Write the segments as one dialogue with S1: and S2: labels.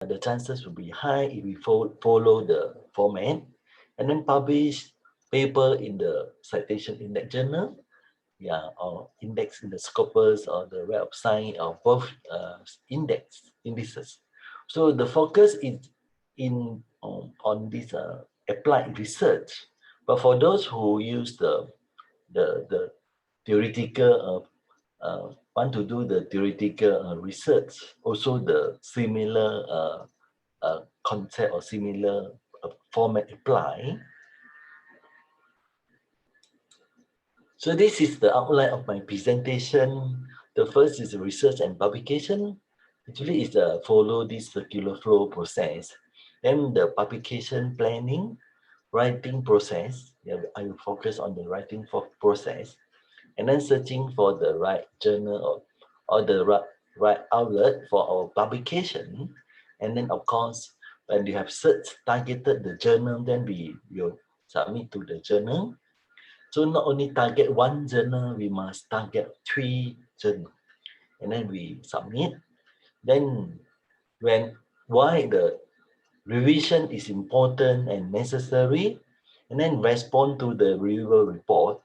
S1: the chances will be high if we follow the format, and then publish paper in the citation index journal, yeah, or index in the Scopus or the Web of Science or both indices. So the focus is on this applied research. But for those who use the theoretical want to do the theoretical research, also the similar concept or similar format apply. So this is the outline of my presentation. The first is research and publication. Actually, it's follow this circular flow process. Then the publication planning, writing process. Yeah, I will focus on the writing process, and then searching for the right journal or the right outlet for our publication. And then, of course, when you have searched, targeted the journal, then we will submit to the journal. So not only target one journal, we must target 3 journals. And then we submit. Then why the revision is important and necessary, and then respond to the reviewer report.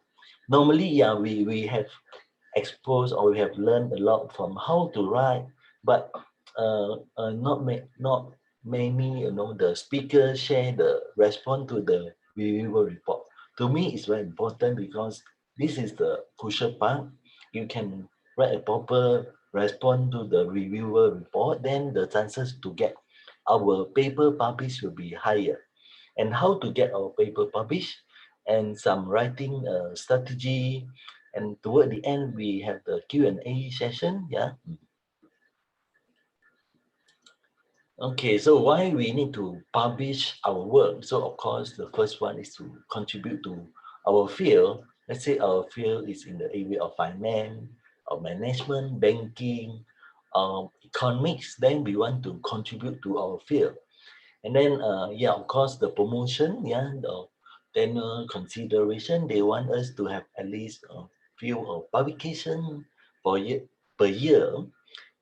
S1: Normally, yeah, we have exposed or we have learned a lot from how to write, but not many, the speakers share the response to the reviewer report. To me, it's very important because this is the crucial part. You can write a proper response to the reviewer report, then the chances to get our paper published will be higher. And how to get our paper published, and some writing strategy, and toward the end we have the Q&A session. Yeah. Okay, so why we need to publish our work? So of course, the first one is to contribute to our field. Let's say our field is in the area of finance, or management, banking, economics. Then we want to contribute to our field. And then, yeah, of course, the promotion, yeah, the tenure consideration, they want us to have at least a few publication per year.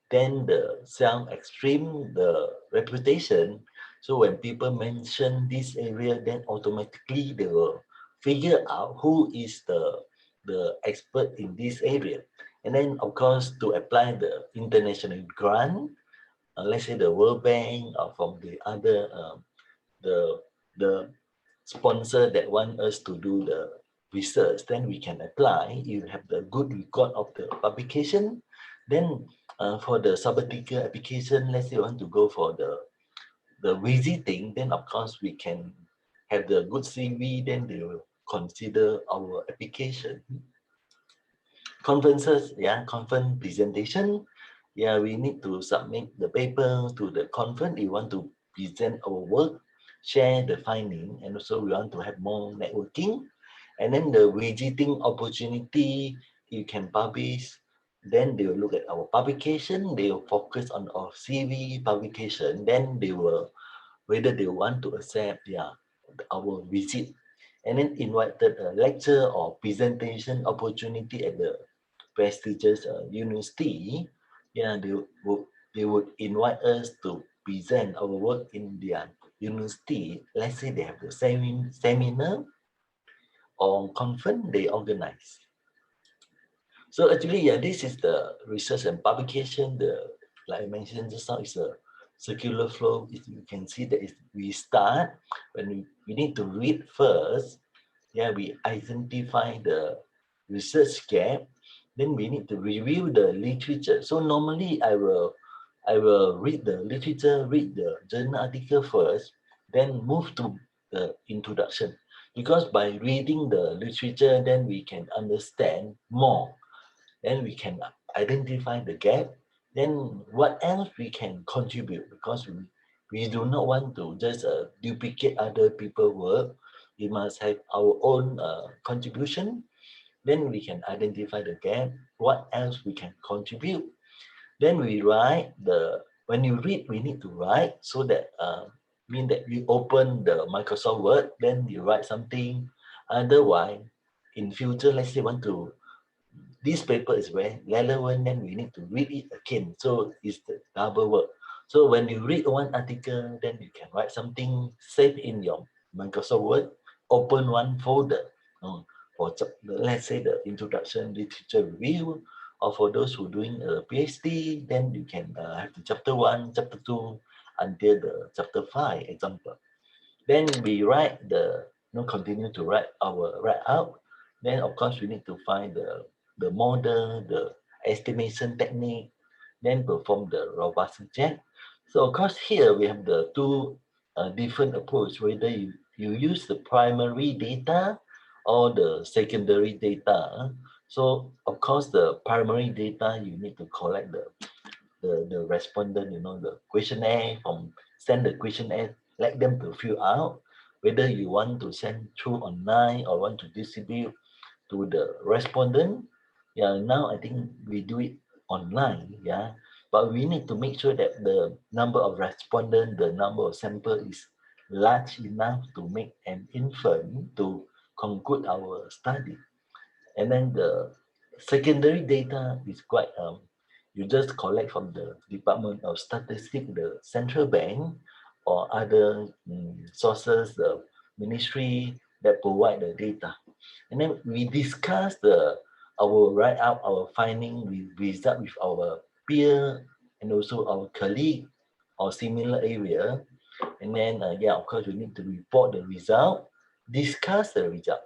S1: Then the self-extreme, the reputation. So when people mention this area, then automatically they will figure out who is the expert in this area. And then, of course, to apply the international grant, let's say the World Bank or from the other the the sponsor that want us to do the research, then we can apply. You have the good record of the publication. Then for the sabbatical application, let's say you want to go for the visiting, then of course we can have the good CV, then they will consider our application. Conferences, yeah, conference presentation, yeah, we need to submit the paper to the conference. We want to present our work, share the finding, and also we want to have more networking. And then the visiting opportunity, you can publish. Then they will look at our publication. They will focus on our CV publication. Then they will whether they want to accept, yeah, our visit. And then invited a lecture or presentation opportunity at the prestigious university. Yeah, they would invite us to present our work in their university. Let's say they have the seminar or conference they organize. So actually, yeah, this is the research and publication. Like I mentioned just now, is a circular flow. You can see that we start when we need to read first. Yeah, we identify the research gap. Then we need to review the literature. So normally I will read the literature, read the journal article first, then move to the introduction. Because by reading the literature, then we can understand more. Then we can identify the gap. Then what else we can contribute? Because we do not want to just duplicate other people's work. We must have our own contribution. Then we can identify the gap. What else we can contribute? Then we write when you read, we need to write, so that mean that you open the Microsoft Word, then you write something. Otherwise, in future, let's say want to, this paper is very relevant, then we need to read it again. So it's the double work. So when you read one article, then you can write something, save in your Microsoft Word, open one folder for let's say the introduction literature review, or for those who doing a PhD, then you can have the chapter 1, chapter 2 until the chapter 5 example. Then we write continue to write out. Then of course we need to find the model, the estimation technique, then perform the robustness check. So of course here we have the two different approach, whether you use the primary data or the secondary data. So of course the primary data you need to collect the respondent, the questionnaire send the questionnaire, let them to fill out, whether you want to send through online or want to distribute to the respondent. Yeah, now I think we do it online, yeah, but we need to make sure that the number of respondent, the number of sample is large enough to make an inference to conclude our study. And then the secondary data is quite you just collect from the Department of Statistics, the central bank, or other sources, the ministry that provide the data. And then we discuss our write up our finding result with our peer and also our colleague or similar area. And then yeah, of course we need to report the result, discuss the result.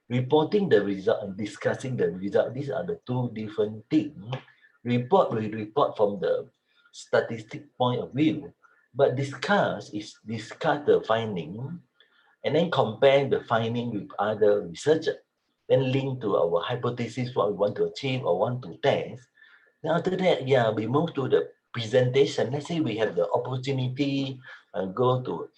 S1: Reporting the result and discussing the result, these are the two different things. Report will report from the statistic point of view, but discuss is discuss the finding and then compare the finding with other researchers, then link to our hypothesis, what we want to achieve or want to test. Then after that, yeah, we move to the presentation. Let's say we have the opportunity go to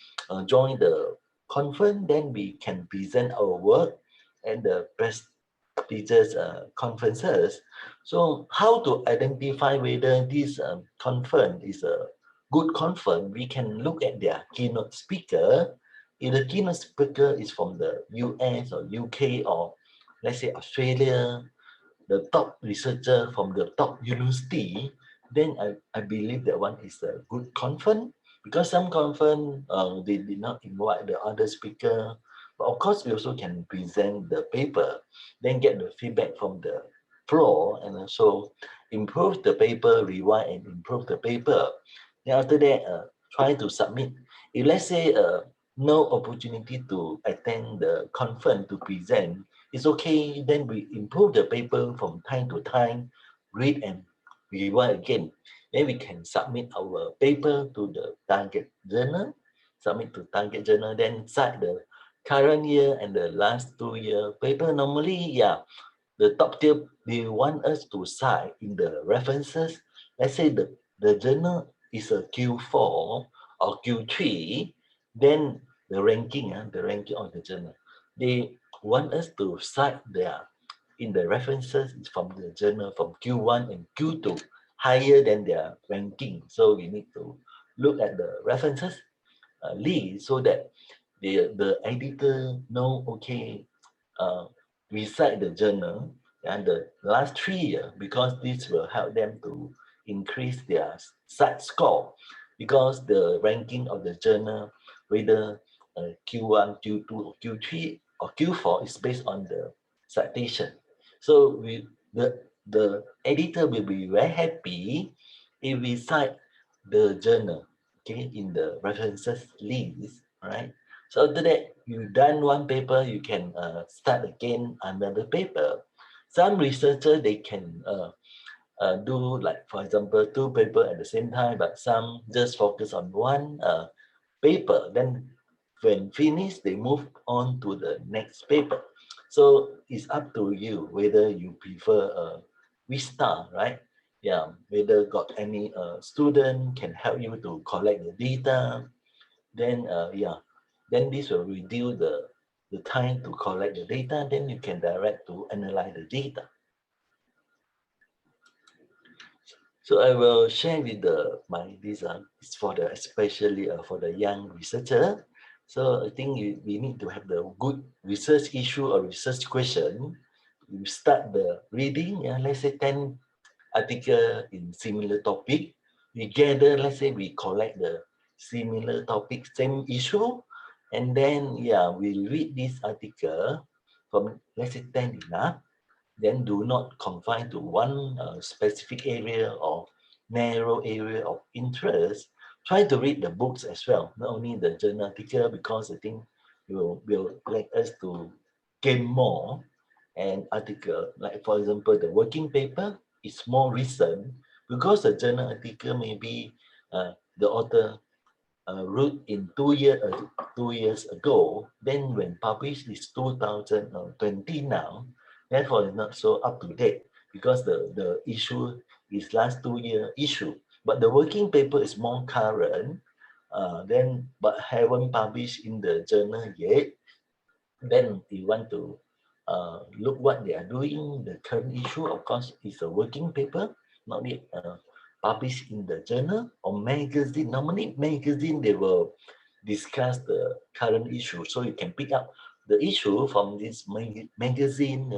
S1: join the conference, then we can present our work at the prestigious conferences. So how to identify whether this conference is a good conference? We can look at their keynote speaker. If the keynote speaker is from the US or UK or let's say Australia, the top researcher from the top university, then I believe that one is a good conference, because some conference they did not invite the other speaker. But of course, we also can present the paper, then get the feedback from the floor, and also improve the paper, rewrite and improve the paper. Then after that, try to submit. If let's say no opportunity to attend the conference to present, it's okay, then we improve the paper from time to time, read and revise again. Then we can submit our paper to the target journal, submit to target journal, then cite the current year and the last 2 year paper. Normally, yeah, the top tier, they want us to cite in the references. Let's say the journal is a Q4 or Q3, then the ranking of the journal, they want us to cite their in the references from the journal from Q1 and Q2 higher than their ranking. So we need to look at the references list so that the editor know, okay, uh, recite the journal and the last 3 years, because this will help them to increase their site score, because the ranking of the journal, whether Q1, Q2, or Q3 or Q4 is based on the citation. So the editor will be very happy if we cite the journal, okay, in the references list, right? So after that, you done one paper, you can start again another paper. Some researchers, they can do, like, for example, two paper at the same time, but some just focus on one paper. Then when finished, they move on to the next paper. So it's up to you whether you prefer which style, right? Yeah, whether got any student can help you to collect the data, then yeah, then this will reduce the time to collect the data, then you can direct to analyze the data. So I will share with my this is for the especially for the young researcher. So I think we need to have the good research issue or research question. You start the reading, yeah, let's say 10 article in similar topic. we gather, let's say we collect the similar topic, same issue, and then yeah, we read this article from, let's say 10 enough, then do not confine to one specific area or narrow area of interest. Try to read the books as well, not only the journal article, because I think will like us to gain more. And article, like for example, the working paper is more recent, because the journal article maybe the author wrote in 2 years ago, then when published is 2020 now, therefore it's not so up to date, because the issue is last 2 year issue. But the working paper is more current, then but haven't published in the journal yet. Then we want to look what they are doing. The current issue, of course, is a working paper, not yet published in the journal or magazine. Normally, magazine they will discuss the current issue, so you can pick up the issue from this magazine,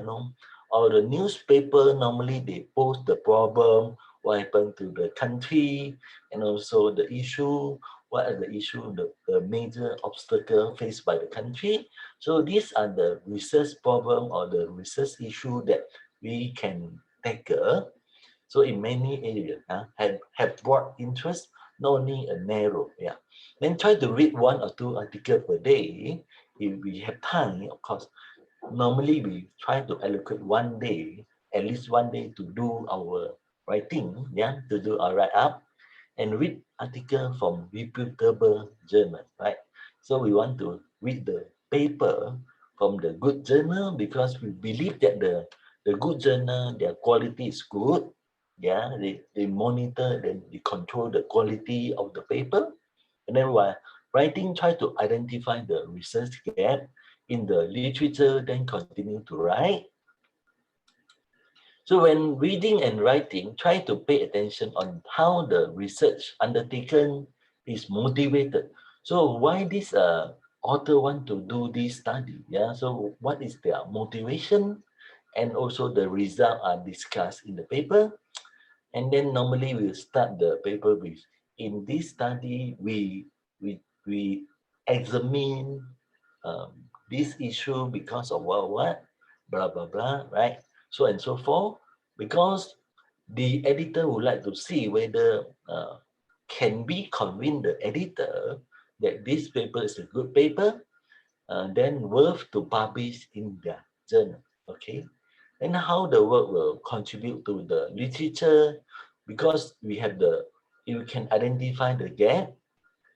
S1: or the newspaper. Normally, they post the problem, what happened to the country, and also the issue. What are the issue, the major obstacle faced by the country? So these are the research problem or the research issue that we can tackle. So in many areas, have broad interest, not only a narrow. Yeah. Then try to read 1 or 2 articles per day. If we have time, of course. Normally we try to allocate 1 day, at least 1 day, to do our writing, to do our write up, and read article from reputable journal, right? So we want to read the paper from the good journal, because we believe that the good journal, their quality is good. Yeah, they monitor, they control the quality of the paper. And then while writing, try to identify the research gap in the literature, then continue to write. So when reading and writing, try to pay attention on how the research undertaken is motivated. So why this author want to do this study? Yeah. So what is their motivation? And also the result are discussed in the paper. And then normally we'll start the paper with, in this study, we examine this issue because of what, blah, blah, blah, right? So and so forth, because the editor would like to see whether can we convince the editor that this paper is a good paper, then worth to publish in their journal, okay? And how the work will contribute to the literature, because we have you can identify the gap.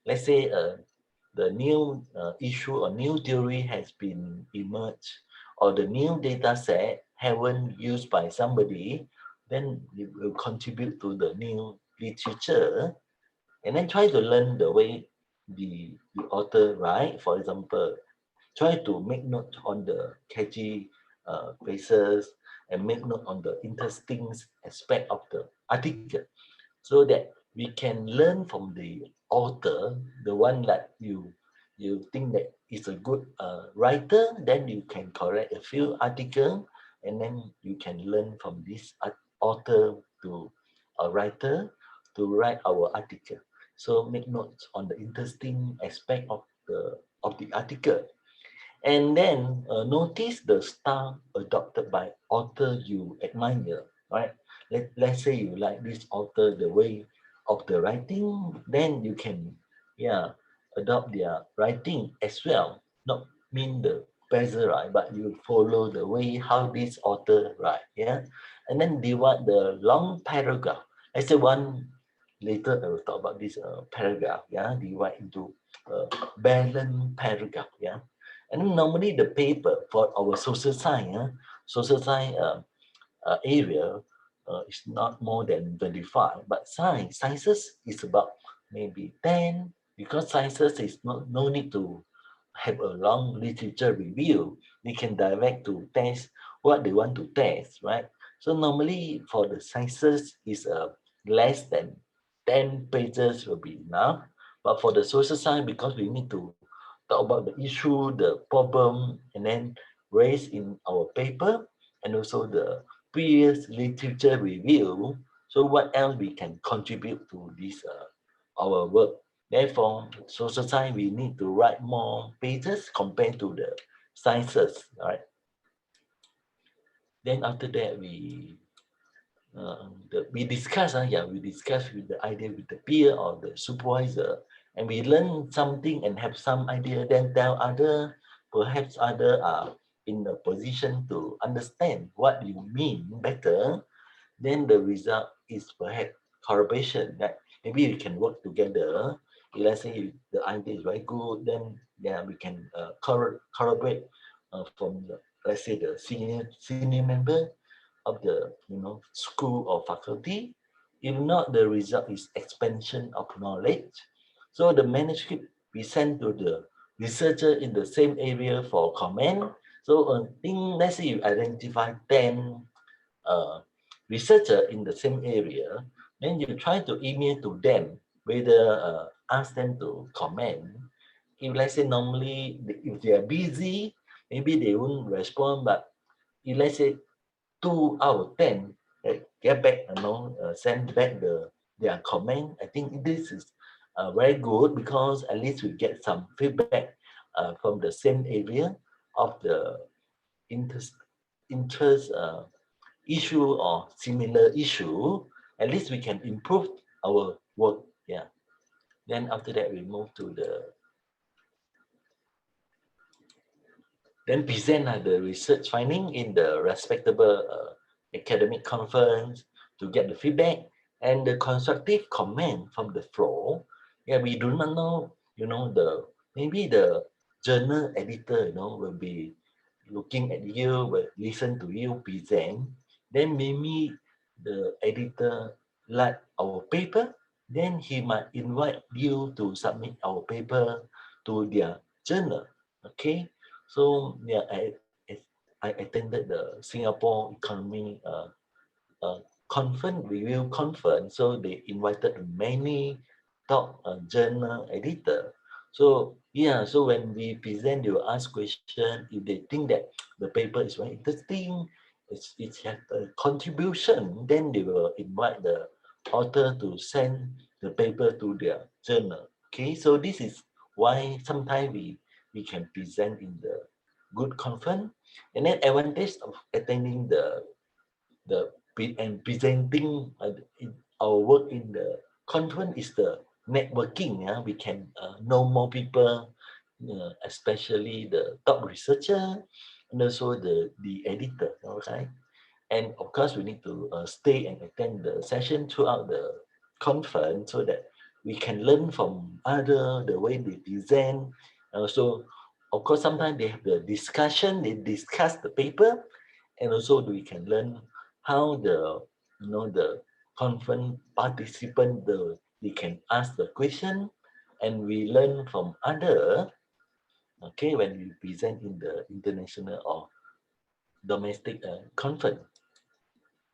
S1: Let's say the new issue or new theory has been emerged, or the new data set haven't used by somebody, then it will contribute to the new literature. And then try to learn the way the author write. For example, try to make note on the catchy phrases, and make note on the interesting aspect of the article, so that we can learn from the author, the one that you think that is a good writer. Then you can correct a few articles, and then you can learn from this author to a writer to write our article. So make notes on the interesting aspect of the article. And then notice the style adopted by author you admire, right? Let's say you like this author, the way of the writing, then you can, adopt their writing as well. Not mean the bezel, right? But you follow the way how this author write, yeah? And then divide the long paragraph. Let's say one, later I will talk about this paragraph, divide into balanced paragraph, and normally the paper for our social science area is not more than 25, but sciences is about maybe 10, because sciences is no need to have a long literature review. They can direct to test what they want to test, right? So normally for the sciences is less than 10 pages will be enough. But for the social science, because we need to talk about the issue, the problem, and then raise in our paper, and also the previous literature review, So what else we can contribute to this our work? Therefore, social science we need to write more pages compared to the sciences, right? Then after that we discuss, we discuss with the idea with the peer or the supervisor, and we learn something and have some idea, then tell other, perhaps other are in a position to understand what you mean better. Then the result is perhaps collaboration, that maybe we can work together. If let's say the idea is very good, then yeah, we can collaborate from the, let's say the senior member of the school or faculty. If not, the result is expansion of knowledge. So the manuscript we send to the researcher in the same area for comment. So let's say you identify 10 uh, researcher in the same area, then you try to email to them, whether ask them to comment. If let's say normally if they are busy, maybe they won't respond. But if let's say 2 out of 10 get back, send back their comment, I think this is very good, because at least we get some feedback from the same area of the interest issue or similar issue. At least we can improve our work. Yeah. Then after that we move to the then present the research finding in the respectable academic conference to get the feedback and the constructive comment from the floor. Yeah, we do not know, the maybe the journal editor, will be looking at you, will listen to you present. Then maybe the editor like our paper, then he might invite you to submit our paper to their journal. Okay, so yeah, I attended the Singapore Economy conference, review conference. So they invited many top journal editor. So yeah, so when we present, they will ask question. If they think that the paper is very interesting, it has a contribution, then they will invite the author to send the paper to their journal. Okay, so this is why sometimes we can present in the good conference. And then advantage of attending the and presenting our work in the conference is the networking. Yeah, we can know more people, especially the top researcher and also the editor. Okay, and of course we need to stay and attend the session throughout the conference so that we can learn from other the way they present. Also, of course, sometimes they have the discussion, they discuss the paper, and also we can learn how the conference participant they can ask the question, and we learn from other. Okay, when we present in the international or domestic conference.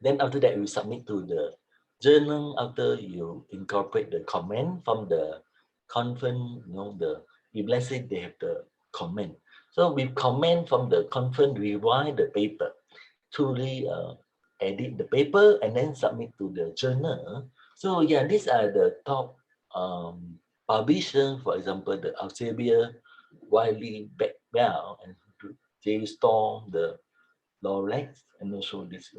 S1: Then after that you submit to the journal. After you incorporate the comment from the conference, the if let's say they have the comment, so we comment from the conference, revise the paper, truly edit the paper, and then submit to the journal. So yeah, these are the top publisher. For example, the Elsevier, Wiley, Bell, and J. Storm, the Lorex, and also this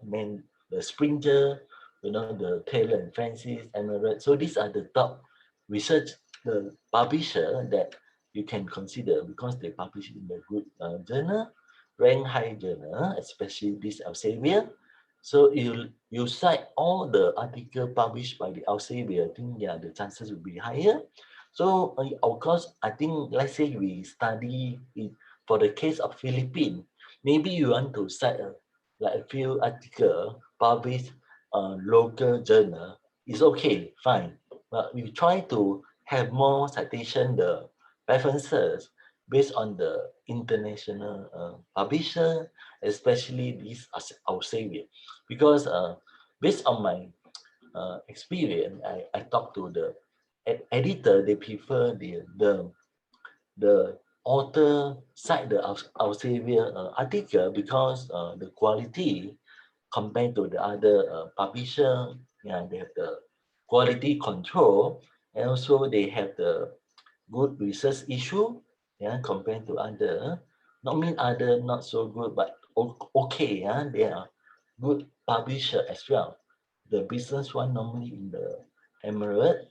S1: man, the Springer, the Taylor and Francis, Emerald. So these are the top research, the publisher that you can consider, because they publish in the good journal, rank high journal, especially this Elsevier. So you cite all the article published by the Elsevier, I think yeah, the chances will be higher. So of course, I think let's say we study it for the case of Philippines. Maybe you want to cite like a few articles published on local journal. It's okay, fine. But we try to have more citation, the references based on the international publisher, especially this Elsevier. Because based on my experience, I talked to the editor. They prefer the author cite the Elsevier article because the quality compared to the other publisher. Yeah, they have the quality control, and also they have the good research issue. Yeah, compared to other, not mean other not so good, but okay. Yeah, they are good publisher as well. The business one normally in the Emirate,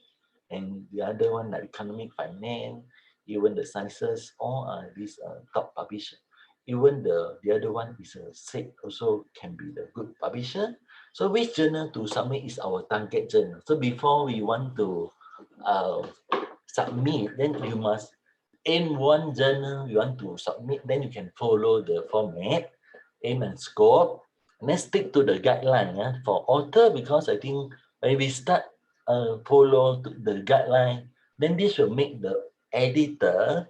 S1: and the other one like economic finance, even the sciences, all are these top publisher. Even the other one is a SIG also can be the good publisher. So which journal to submit is our target journal. So before we want to uh, submit, then you must in one journal you want to submit, then you can follow the format, aim and scope, and then stick to the guideline for author, because I think when we start follow the guideline, then this will make the editor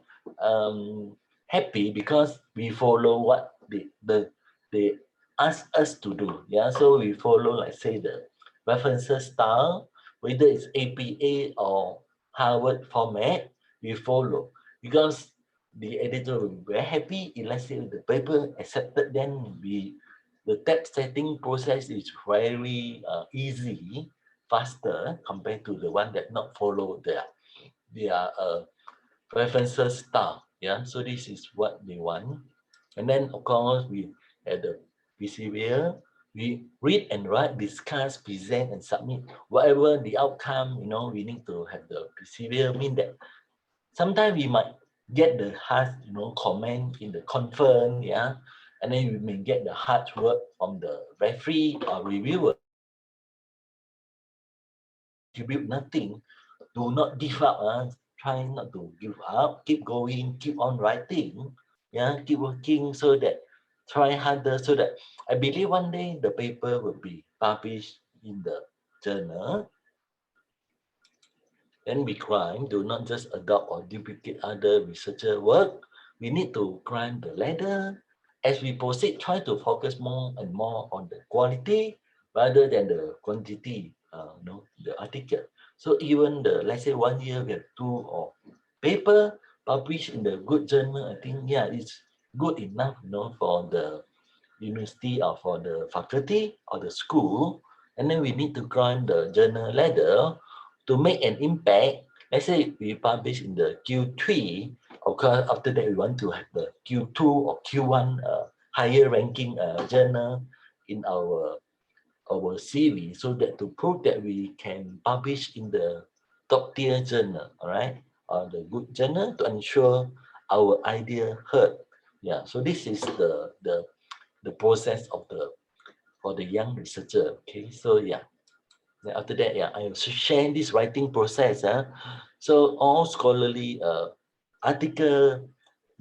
S1: happy because we follow what they ask us to do. Yeah, so we follow, like say, the references style, whether it's APA or Harvard format, we follow, because the editor will be very happy if, let's say, the paper accepted. Then the text setting process is very easy, faster compared to the one that not follow their preferences style. Yeah, so this is what they want. And then of course we had the persevere, we read and write, discuss, present and submit. Whatever the outcome, we need to have the persevere, mean that sometimes we might get the harsh, comment in the conference. Yeah, and then we may get the hard word from the referee or reviewer. Contribute nothing, do not give up. Try not to give up, keep going, keep on writing. Yeah, keep working, so that try harder, so that I believe one day the paper will be published in the journal. Then we climb, do not just adopt or duplicate other researcher work. We need to climb the ladder. As we proceed, try to focus more and more on the quality rather than the quantity, the article. So even let's say 1 year we have 2 or paper published in the good journal, I think, yeah, it's good enough, for the university or for the faculty or the school. And then we need to climb the journal ladder to make an impact. Let's say we publish in the Q3, of course, after that we want to have the Q2 or Q1 higher ranking journal in our CV, so that to prove that we can publish in the top tier journal, all right, or the good journal, to ensure our idea heard. Yeah, so this is the process of the for the young researcher. Okay, so yeah. Then after that, yeah, I will share this writing process. So all scholarly article,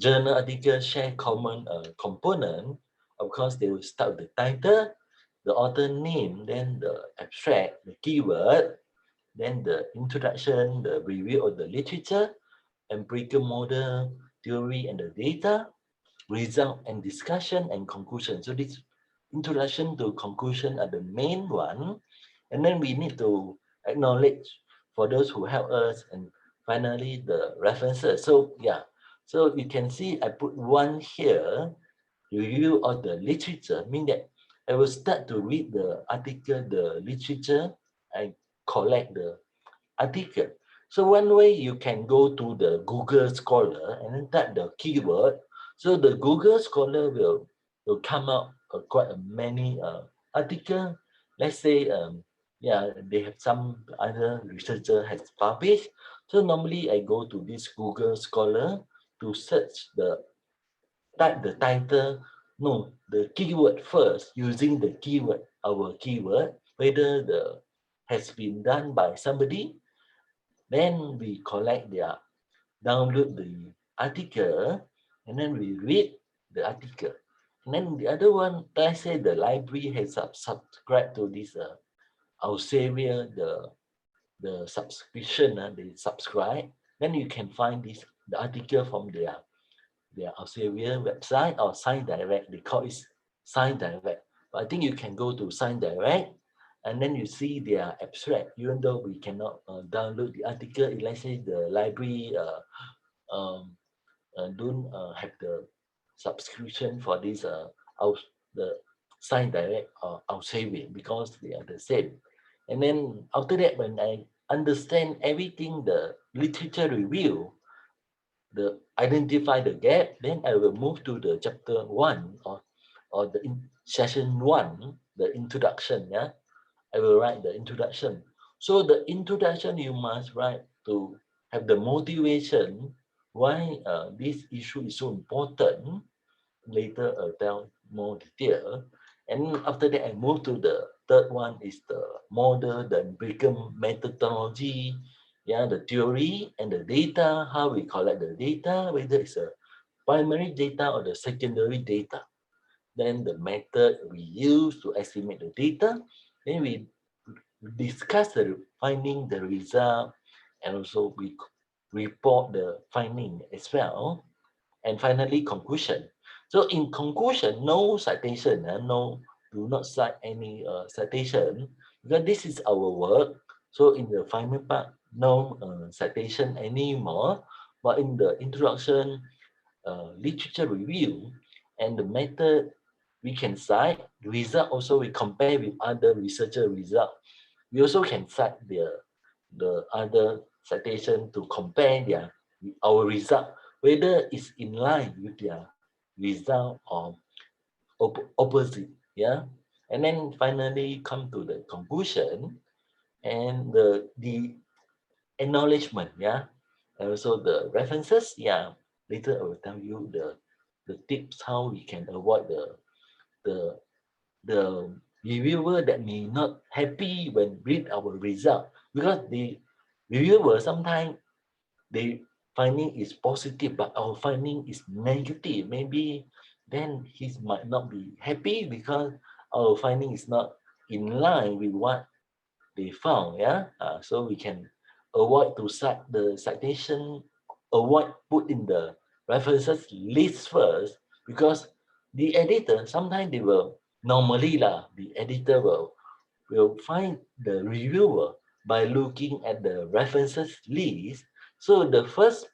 S1: journal article share common component. Of course, they will start with the title, the author name, then the abstract, the keyword, then the introduction, the review of the literature, empirical model, theory and the data, result and discussion and conclusion. So this introduction to conclusion are the main one. And then we need to acknowledge for those who help us, and finally the references. So yeah, so you can see I put one here, review of the literature, mean that I will start to read the article, the literature, I collect the article. So one way you can go to the Google Scholar and then type the keyword. So the Google Scholar will come out quite a many article. Let's say yeah, they have some other researcher has published. So normally I go to this Google Scholar to search type the title, no, the keyword first, using the keyword, our keyword, whether the has been done by somebody. Then we collect download the article, and then we read the article. And then the other one, let's say the library has subscribed to this Elsevier, the subscription, they subscribe. Then you can find the article from their Elsevier website or Sign Direct. They call it Sign Direct. But I think you can go to Sign Direct, and then you see their abstract. Even though we cannot download the article, if let's say the library um, don't have the subscription for this the sign direct or I'll save it because they are the same. And then after that, when I understand everything, the literature review, the identify the gap, then I will move to the chapter one or the session one, the introduction. Yeah, I will write the introduction. So the introduction you must write to have the motivation why this issue is so important. Later I'll tell more detail. And after that, I move to the third one is the model, the empirical methodology, yeah, the theory and the data, how we collect the data, whether it's a primary data or the secondary data. Then the method we use to estimate the data. Then we discuss the finding, the result, and also we report the finding as well. And finally, conclusion. So in conclusion, no citation, no, do not cite any citation because this is our work. So in the final part, no citation anymore. But in the introduction, literature review, and the method we can cite, the result also we compare with other researcher result. We also can cite the other citation to compare our result, whether it's in line with their result or opposite. Yeah. And then finally come to the conclusion and the acknowledgement. Yeah. And also the references. Yeah. Later I will tell you the tips how we can avoid the the reviewer that may not happy when read our result, because the reviewer sometimes they finding is positive but our finding is negative, maybe then he might not be happy because our finding is not in line with what they found. Yeah, so we can avoid to cite the citation, avoid put in the references list first, because the editor sometimes they will normally lah, the editor will find the reviewer by looking at the references list. So the first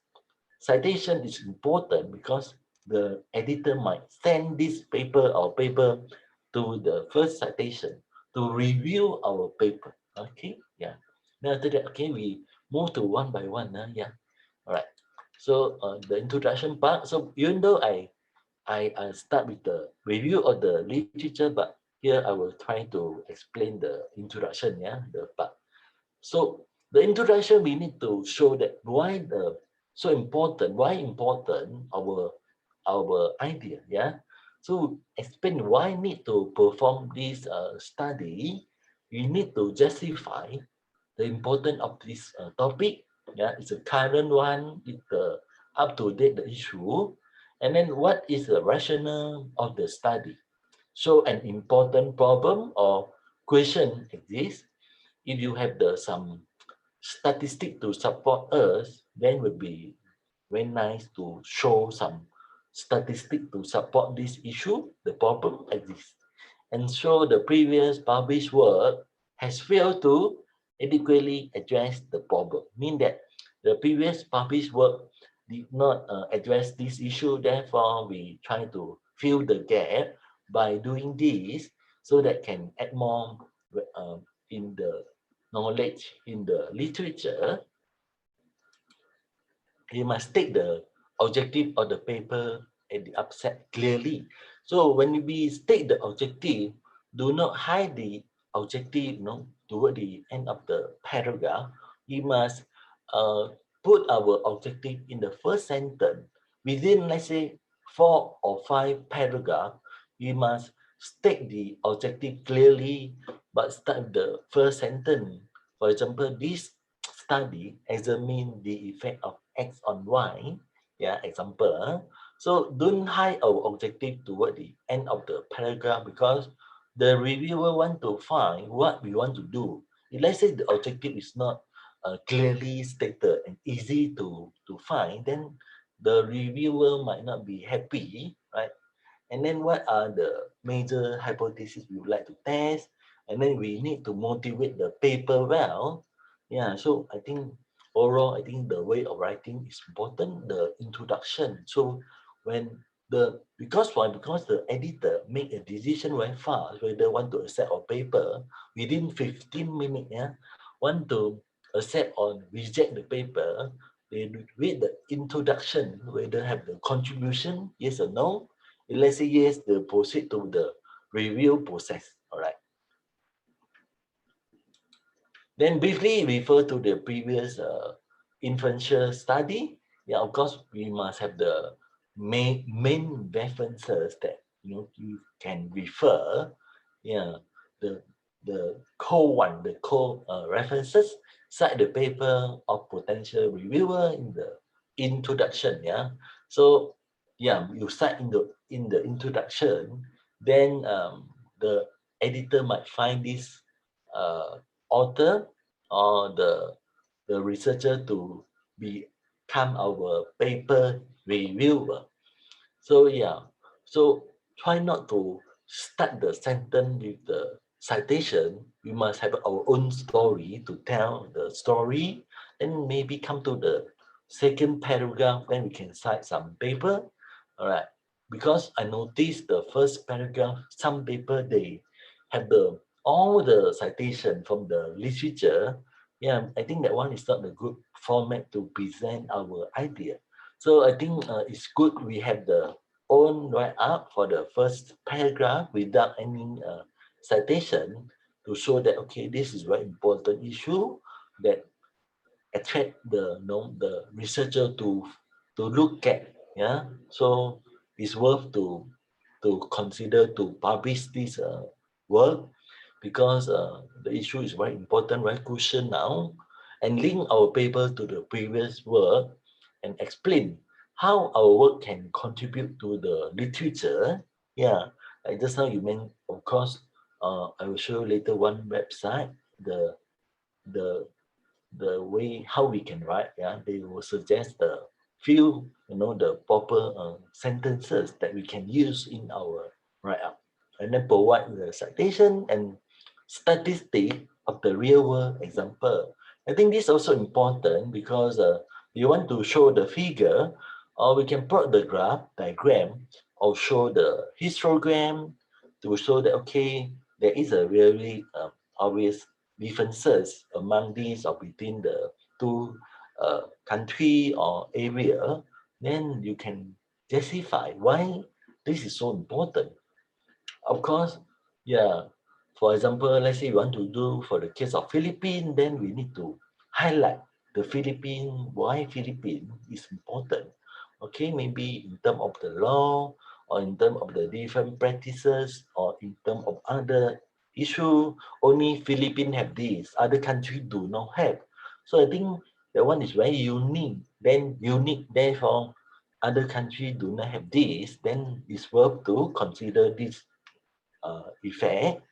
S1: citation is important because the editor might send this paper or paper to the first citation to review our paper. Okay, yeah. Then after that, okay, we move to one by one. Yeah, all right. So the introduction part. So even though I start with the review of the literature, but here I will try to explain the introduction. Yeah, the part. So the introduction, we need to show that why the so important, why important our idea. Yeah. So explain why need to perform this study. We need to justify the importance of this topic. Yeah, it's a current one. It's up to date the issue, and then what is the rationale of the study? So an important problem or question exists. If you have the some statistic to support us, then would be very nice to show some statistic to support this issue, the problem exists, and show the previous published work has failed to adequately address the problem. Mean that the previous published work did not address this issue, therefore we try to fill the gap by doing this so that can add more in the knowledge in the literature. You must take the objective of the paper at the upset clearly. So when we state the objective, do not hide the objective, toward the end of the paragraph. We must uh, put our objective in the first sentence. Within, let's say, 4 or 5 paragraphs, we must state the objective clearly, but start with the first sentence. For example, this study examine the effect of X on Y. Yeah, example. So don't hide our objective toward the end of the paragraph because the reviewer want to find what we want to do. If let's say the objective is not clearly stated and easy to find, then the reviewer might not be happy, right? And then what are the major hypotheses we would like to test, and then we need to motivate the paper well. Yeah, so I think overall, I think the way of writing is important, the introduction. So when because why? Because the editor make a decision very fast whether want to accept or paper within 15 minutes. Yeah, want to accept or reject the paper. They read the introduction whether have the contribution yes or no. If let's say yes, they proceed to the review process. All right. Then briefly refer to the previous influential study. Yeah, of course, we must have the main references that you can refer. Yeah, the core one, the core references, cite the paper of potential reviewer in the introduction. Yeah, so yeah, you cite in the introduction, then the editor might find this author or the researcher to become our paper reviewer. So yeah, so try not to start the sentence with the citation. We must have our own story to tell the story, and maybe come to the second paragraph, then we can cite some paper. All right, because I noticed the first paragraph, some paper they have the all the citation from the literature. Yeah, I think that one is not a good format to present our idea. So I think it's good we have the own write up for the first paragraph without any citation to show that okay, this is very important issue that attract the researcher to look at. Yeah, so it's worth to consider to publish this work because the issue is very important, very crucial now, and link our paper to the previous work and explain how our work can contribute to the literature. Yeah, like just now you meant, of course, I will show you later one website, the the way how we can write. Yeah, they will suggest the few the proper sentences that we can use in our write up, and then provide the citation and statistic of the real world example. I think this is also important because you want to show the figure, or we can plot the graph diagram or show the histogram to show that okay, there is a really obvious differences among these or between the two country or area. Then you can justify why this is so important. Of course, yeah. For example, let's say you want to do for the case of Philippines, then we need to highlight the Philippines, why Philippines is important. Okay, maybe in terms of the law or in terms of the different practices or in terms of other issue, only Philippines have this, other countries do not have. So I think that one is very unique. Then unique, therefore other countries do not have this, then it's worth to consider this effect.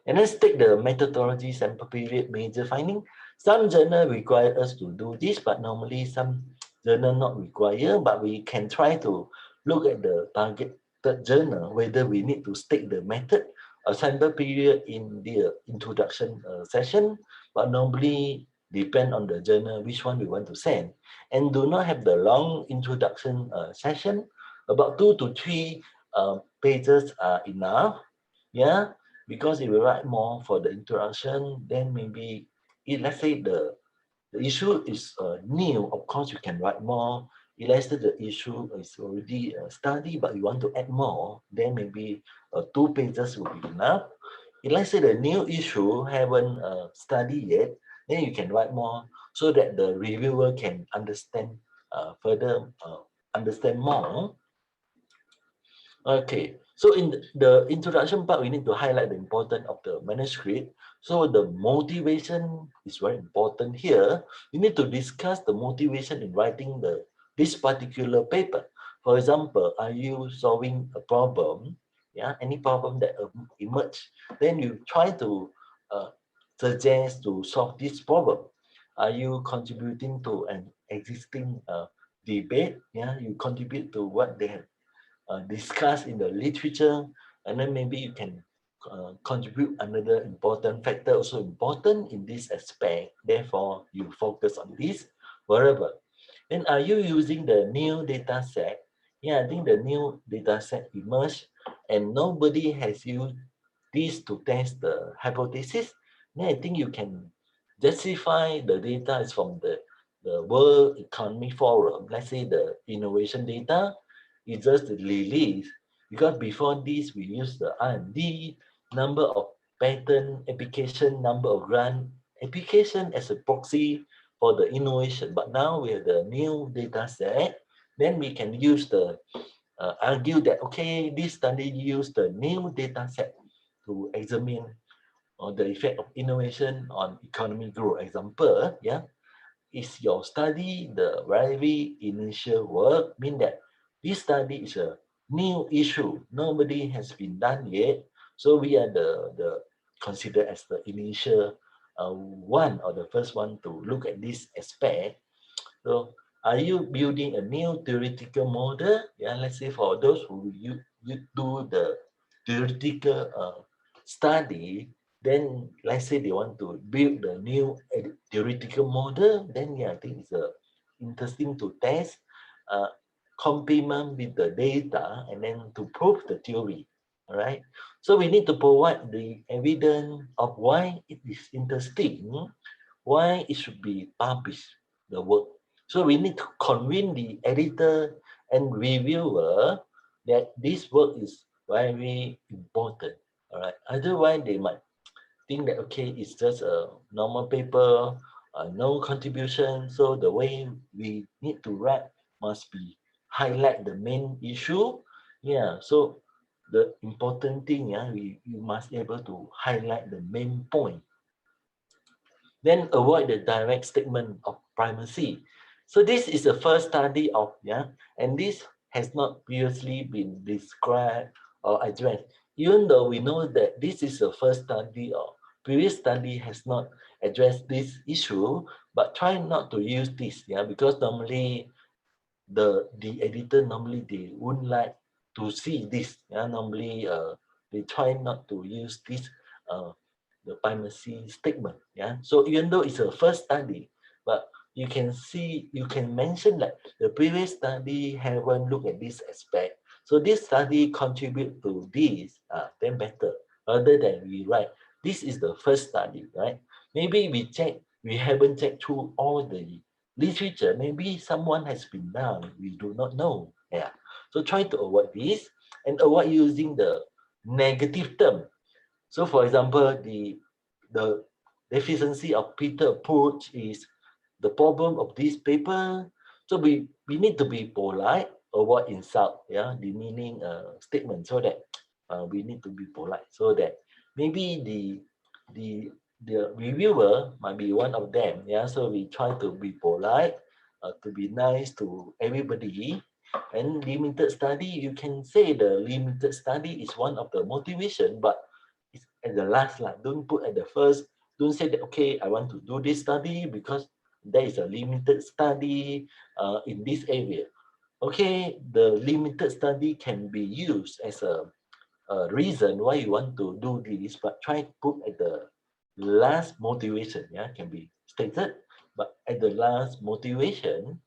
S1: And let's take the methodology sample period major finding. Some journal require us to do this, but normally some journal not require, but we can try to look at the targeted journal, whether we need to state the method of sample period in the introduction session, but normally depend on the journal, which one we want to send. And do not have the long introduction session, about 2 to 3 pages are enough. Yeah, because if you write more for the introduction, then maybe if let's say the issue is new, of course you can write more. If let's say the issue is already studied, but you want to add more, then maybe 2 pages will be enough. If let's say the new issue haven't studied yet, then you can write more so that the reviewer can understand further, understand more. Okay, so in the introduction part, we need to highlight the importance of the manuscript. So the motivation is very important here. You need to discuss the motivation in writing this particular paper. For example, are you solving a problem? Yeah, any problem that emerge, then you try to uh, suggest to solve this problem. Are you contributing to an existing debate? Yeah, you contribute to what they have discussed in the literature, and then maybe you can contribute another important factor also important in this aspect, therefore you focus on this wherever. And are you using the new data set? Yeah, I think the new data set emerged and nobody has used this to test the hypothesis. Then I think you can justify the data is from the World Economic Forum. Let's say the innovation data is just the release, because before this we use the R&D, number of patent application, number of grant application as a proxy for the innovation. But now we have the new data set, then we can use the argue that, okay, this study used the new data set to examine the effect of innovation on economic growth. Example, yeah, is your study the very initial work, mean that this study is a new issue, nobody has been done yet, so we are the considered as the initial one, or the first one to look at this aspect. So are you building a new theoretical model? Yeah, let's say for those who you do the theoretical study, then let's say they want to build the new theoretical model, then yeah, I think it's interesting to test, uh, complement with the data, and then to prove the theory. All right. So we need to provide the evidence of why it is interesting, why it should be published, the work. So we need to convince the editor and reviewer that this work is very important. All right. Otherwise, they might think that, okay, it's just a normal paper, no contribution. So the way we need to write must be highlight the main issue. Yeah. So the important thing, yeah, we must be able to highlight the main point. Then avoid the direct statement of primacy. So this is the first study of, yeah, and this has not previously been described or addressed. Even though we know that this is the first study or previous study has not addressed this issue, but try not to use this, yeah, because normally the editor normally they wouldn't like to see this. Yeah, normally they try not to use this uh, the primacy statement. Yeah, so even though it's a first study, but you can see, you can mention that the previous study haven't looked at this aspect. So this study contribute to this, then better, rather than we write this is the first study, right? Maybe we haven't checked through all the literature, maybe someone has been done, we do not know. Yeah. So try to avoid this and avoid using the negative term. So for example, the deficiency of Peter approach is the problem of this paper. So we need to be polite, avoid insult, yeah, demeaning statement, so that we need to be polite, so that maybe the the reviewer might be one of them. Yeah, so we try to be polite, to be nice to everybody. And limited study, you can say the limited study is one of the motivation, but it's at the last lah. Don't put at the first. Don't say that, okay, I want to do this study because there is a limited study in this area. Okay, the limited study can be used as a reason why you want to do this, but try to put at the last motivation. Yeah, can be stated, but at the last motivation.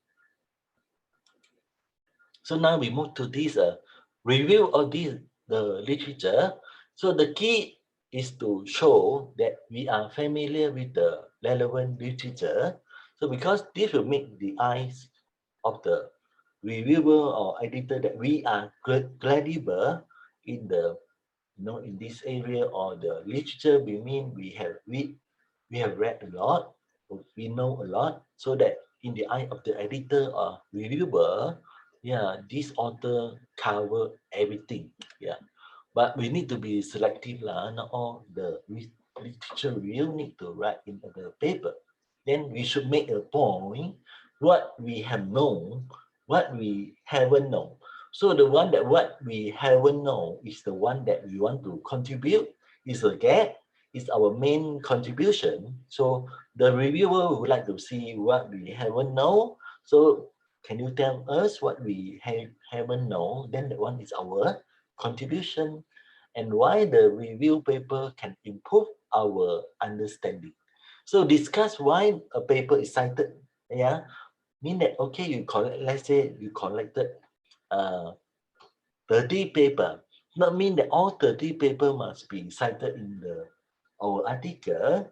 S1: So now we move to this review of this the literature. So the key is to show that we are familiar with the relevant literature. So because this will make the eyes of the reviewer or editor that we are credible in the, in this area or the literature. We mean we have read a lot, we know a lot, so that in the eye of the editor or reviewer, yeah, this author cover everything. Yeah, but we need to be selective lah. Not all the literature review need to write in the paper. Then we should make a point what we have known, what we haven't known. So the one that what we haven't known is the one that we want to contribute, is a gap, is our main contribution. So the reviewer would like to see what we haven't known. So can you tell us what we haven't known? Then that one is our contribution, and why the review paper can improve our understanding. So discuss why a paper is cited. Yeah, mean that, okay, you collect, let's say you collected uh, 30 paper. Not mean that all 30 paper must be cited in our article.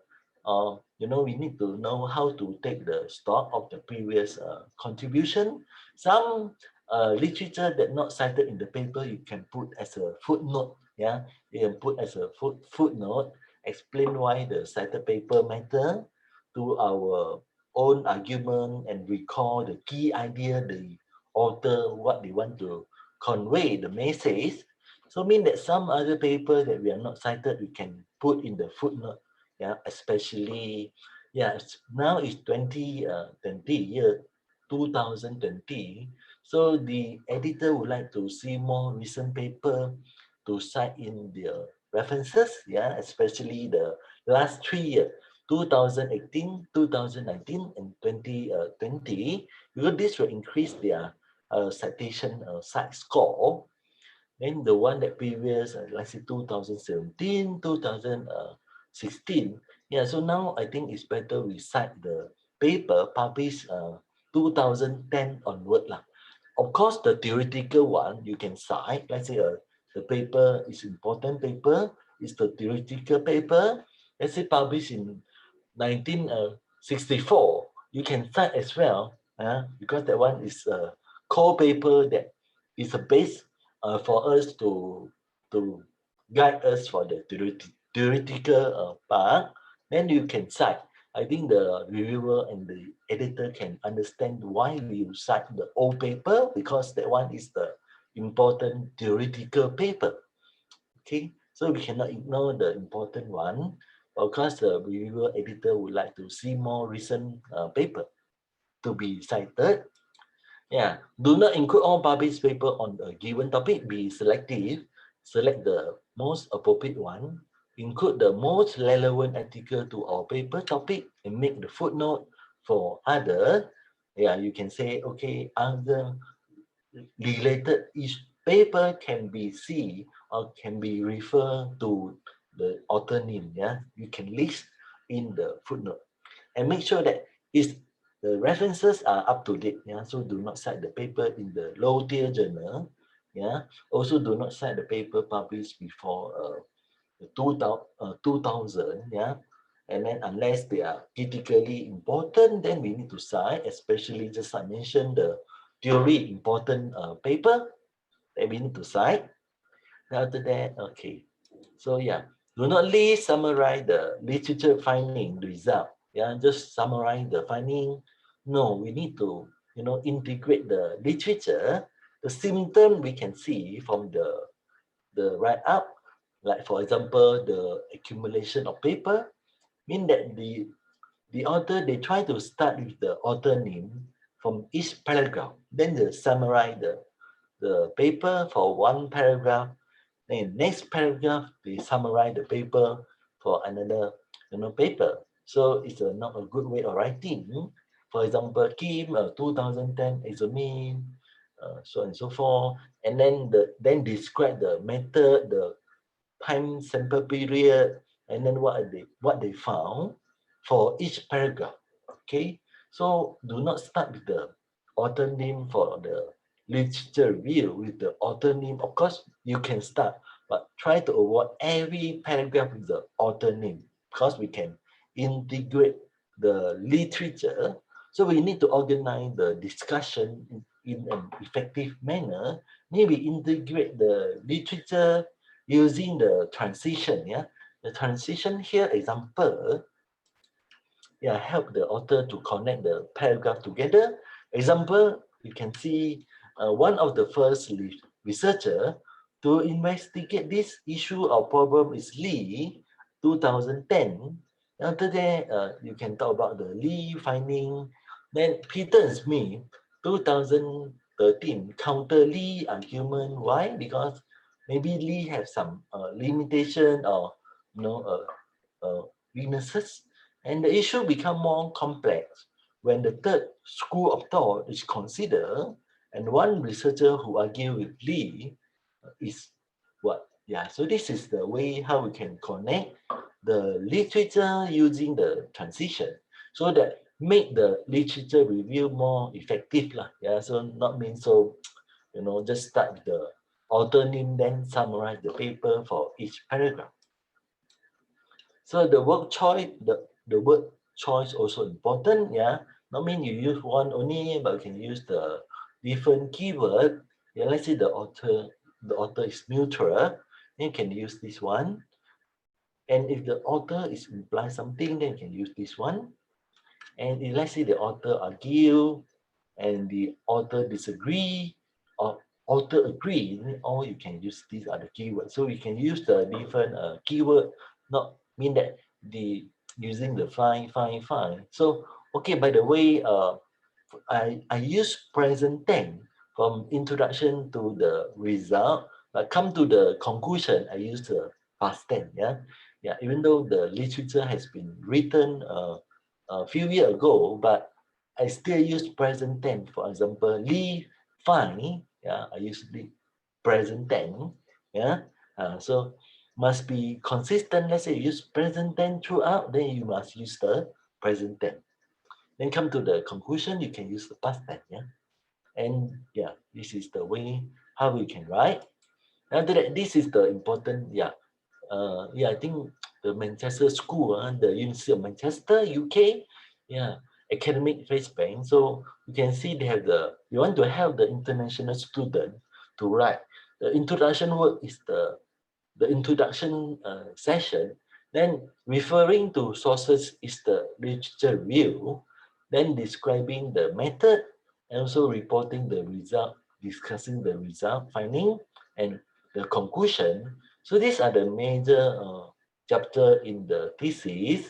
S1: We need to know how to take the stock of the previous contribution. Some literature that not cited in the paper, you can put as a footnote. Yeah, you can put as a footnote, explain why the cited paper matter to our own argument and recall the key idea, the author, what they want to convey the message. So mean that some other paper that we are not cited, we can put in the footnote. Yeah, especially, yeah, now it's 2020 year 2020. So the editor would like to see more recent paper to cite in the references. Yeah, especially the last 3 years. 2018, 2019, and 2020, because this will increase their citation site score. Then the one that previous, let's say 2017, 2016. Yeah, so now I think it's better we cite the paper published 2010 onward lah. Of course, the theoretical one you can cite. Let's say the paper is important paper, is the theoretical paper. Let's say published in 1964, you can cite as well, because that one is a core paper that is a base for us to guide us for the theoretical part. Then you can cite. I think the reviewer and the editor can understand why we cite the old paper, because that one is the important theoretical paper. Okay, so we cannot ignore the important one. Of course, the reviewer editor would like to see more recent paper to be cited. Yeah, do not include all published paper on a given topic. Be selective. Select the most appropriate one. Include the most relevant article to our paper topic and make the footnote for other. Yeah, you can say, okay, other related each paper can be seen or can be referred to the author name. Yeah, you can list in the footnote and make sure that is the references are up to date. Yeah, so do not cite the paper in the low tier journal. Yeah, also do not cite the paper published before 2000. Yeah, and then unless they are critically important, then we need to cite, especially just I mentioned the theory important paper that we need to cite. Then after that, okay. So yeah, do not summarize the literature finding result. Yeah, just summarize the finding. No, we need to, integrate the literature, the symptom we can see from the write-up, like for example, the accumulation of paper, mean that the author, they try to start with the author name from each paragraph, then they summarize the paper for one paragraph. Then next paragraph, they summarize the paper for another, paper. So it's not a good way of writing. For example, Kim, 2010 examine, so and so forth, and then describe the method, the time sample period, and then what they found for each paragraph. Okay, so do not start with the author name for the literature review with the author name. Of course, you can start, but try to avoid every paragraph with the author name, because we can integrate the literature. So we need to organize the discussion in an effective manner. Maybe integrate the literature using the transition. Yeah, the transition here example, yeah, help the author to connect the paragraph together. Example, you can see one of the first researcher to investigate this issue or problem is Lee, 2010. After that, you can talk about the Lee finding. Then Peter and Smith, 2013, counter Lee argument. Why? Because maybe Lee have some limitation or you know weaknesses, and the issue become more complex when the third school of thought is considered, and one researcher who argue with Lee is what? Yeah, so this is the way how we can connect the literature using the transition, so that make the literature review more effective lah. Yeah, so not mean so just start with the author name, then summarize the paper for each paragraph. So the word choice, the word choice also important, yeah. Not mean you use one only, but you can use the different keyword. Yeah, let's say the author is neutral, then you can use this one. And if the author is imply something, then you can use this one. And if let's say the author argue and the author disagree or author agree, then all you can use these are the keywords. So you can use the different keyword, not mean that the using the fine. So okay, by the way, I use present tense from introduction to the result, but come to the conclusion, I use the past tense. Yeah. Even though the literature has been written a few years ago, but I still use present tense. For example, Lee find. Yeah, I use the present tense. Yeah. So must be consistent. Let's say you use present tense throughout, then you must use the present tense. Then come to the conclusion, you can use the past tense, yeah. And yeah, this is the way how we can write. After that, this is the important, yeah. I think the Manchester School, the University of Manchester, UK, yeah, academic face bank. So you can see they have you want to help the international student to write. The introduction work is the introduction session, then referring to sources is the literature review, then describing the method, and also reporting the result, discussing the result, finding, and the conclusion. So these are the major chapter in the thesis.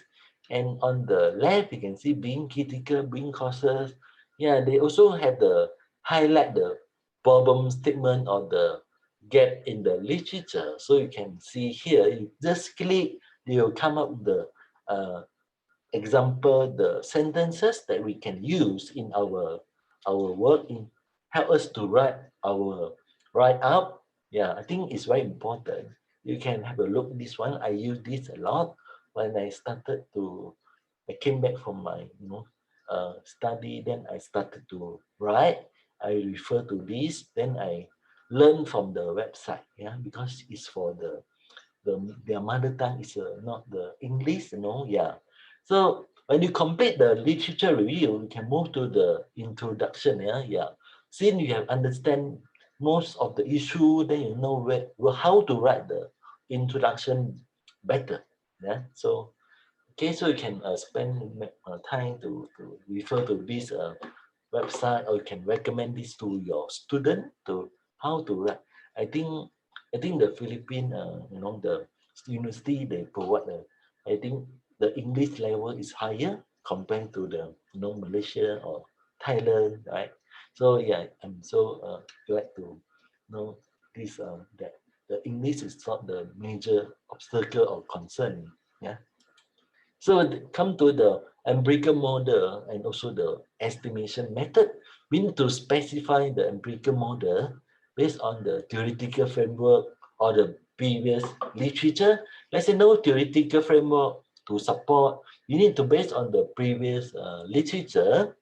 S1: And on the left, you can see being critical, being cautious. Yeah, they also have the highlight the problem statement or the gap in the literature. So you can see here, you just click, you will come up with the example, the sentences that we can use in our work, in help us to write up. Yeah, I think it's very important. You can have a look this one. I use this a lot when I started to. I came back from my study. Then I started to write. I refer to this. Then I learn from the website. Yeah, because it's for their mother tongue is not the English, yeah. So when you complete the literature review, you can move to the introduction, yeah. Since you have understand most of the issue, then you know how to write the introduction better, yeah. So okay, so you can spend time to refer to this website, or you can recommend this to your student to how to write. I think I think the Philippine, the university they provide I think the English level is higher compared to the Malaysia or Thailand, right? So yeah, I'm so glad to know this that the English is not the major obstacle or concern. Yeah. So come to the empirical model and also the estimation method. We need to specify the empirical model based on the theoretical framework or the previous literature. Let's say no theoretical framework to support. You need to base on the previous literature.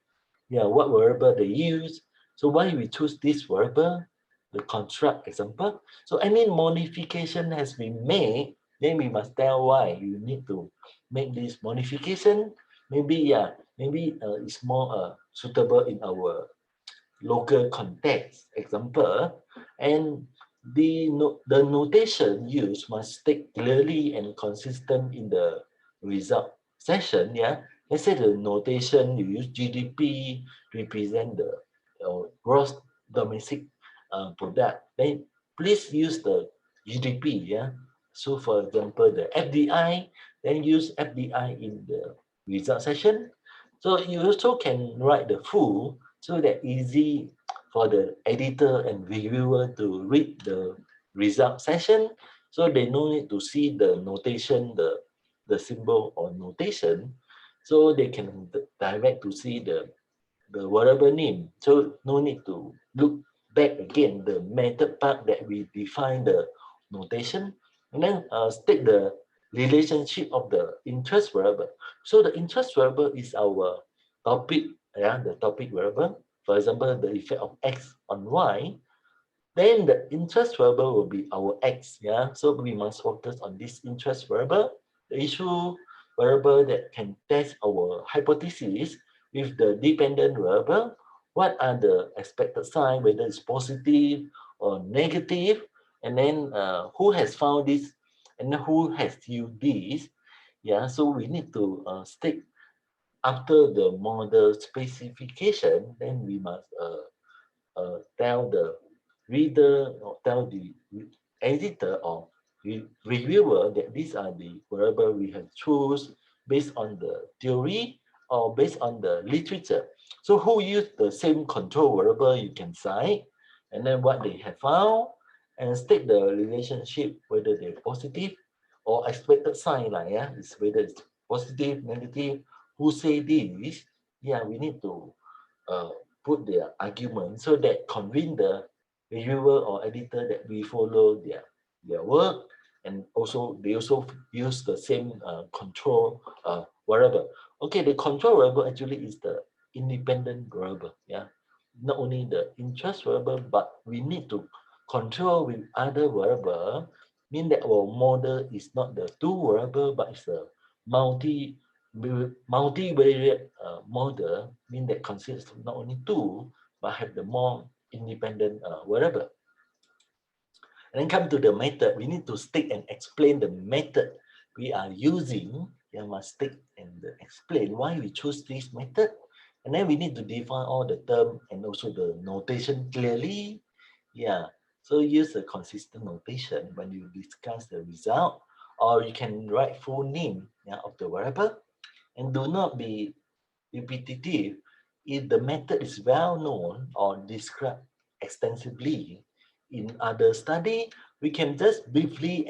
S1: Yeah, what variable they use. So why we choose this variable, the construct example. So any modification has been made, then we must tell why you need to make this modification. Maybe it's more suitable in our local context example. And the notation used must state clearly and consistent in the result session. Yeah, let's say the notation you use GDP represent the gross domestic product, then please use the GDP. Yeah, so for example the FDI, then use FDI in the result session. So you also can write the full so that easy for the editor and reviewer to read the result session, so they no need to see the notation, the symbol or notation, so they can direct to see the variable name. So no need to look back again the method part that we define the notation, and then state the relationship of the interest variable. So the interest variable is our topic, yeah, the topic variable. For example, the effect of x on y. Then the interest variable will be our x, yeah. So we must focus on this interest variable, the issue variable that can test our hypothesis with the dependent variable. What are the expected sign, whether it's positive or negative, and then who has found this and who has used this. Yeah, so we need to stick after the model specification, then we must tell the reader or tell the editor or reviewer that these are the variable we have choose based on the theory or based on the literature. So who used the same control variable you can cite, and then what they have found, and state the relationship whether they're positive or expected sign, like yeah, is whether it's positive, negative, who say this. Yeah, we need to uh, put their argument so that convince the reviewer or editor that we follow their work, and also they also use the same control variable. Okay, the control variable actually is the independent variable. Yeah, not only the interest variable, but we need to control with other variable. Mean that our model is not the two variable, but it's a multi multivariate model, mean that consists of not only two, but have the more independent variable. And then come to the method, we need to state and explain the method we are using. You must state and explain why we choose this method. And then we need to define all the term and also the notation clearly. Yeah, so use a consistent notation when you discuss the result, or you can write full name, yeah, of the variable, and do not be repetitive. If the method is well known or described extensively in other study, we can just briefly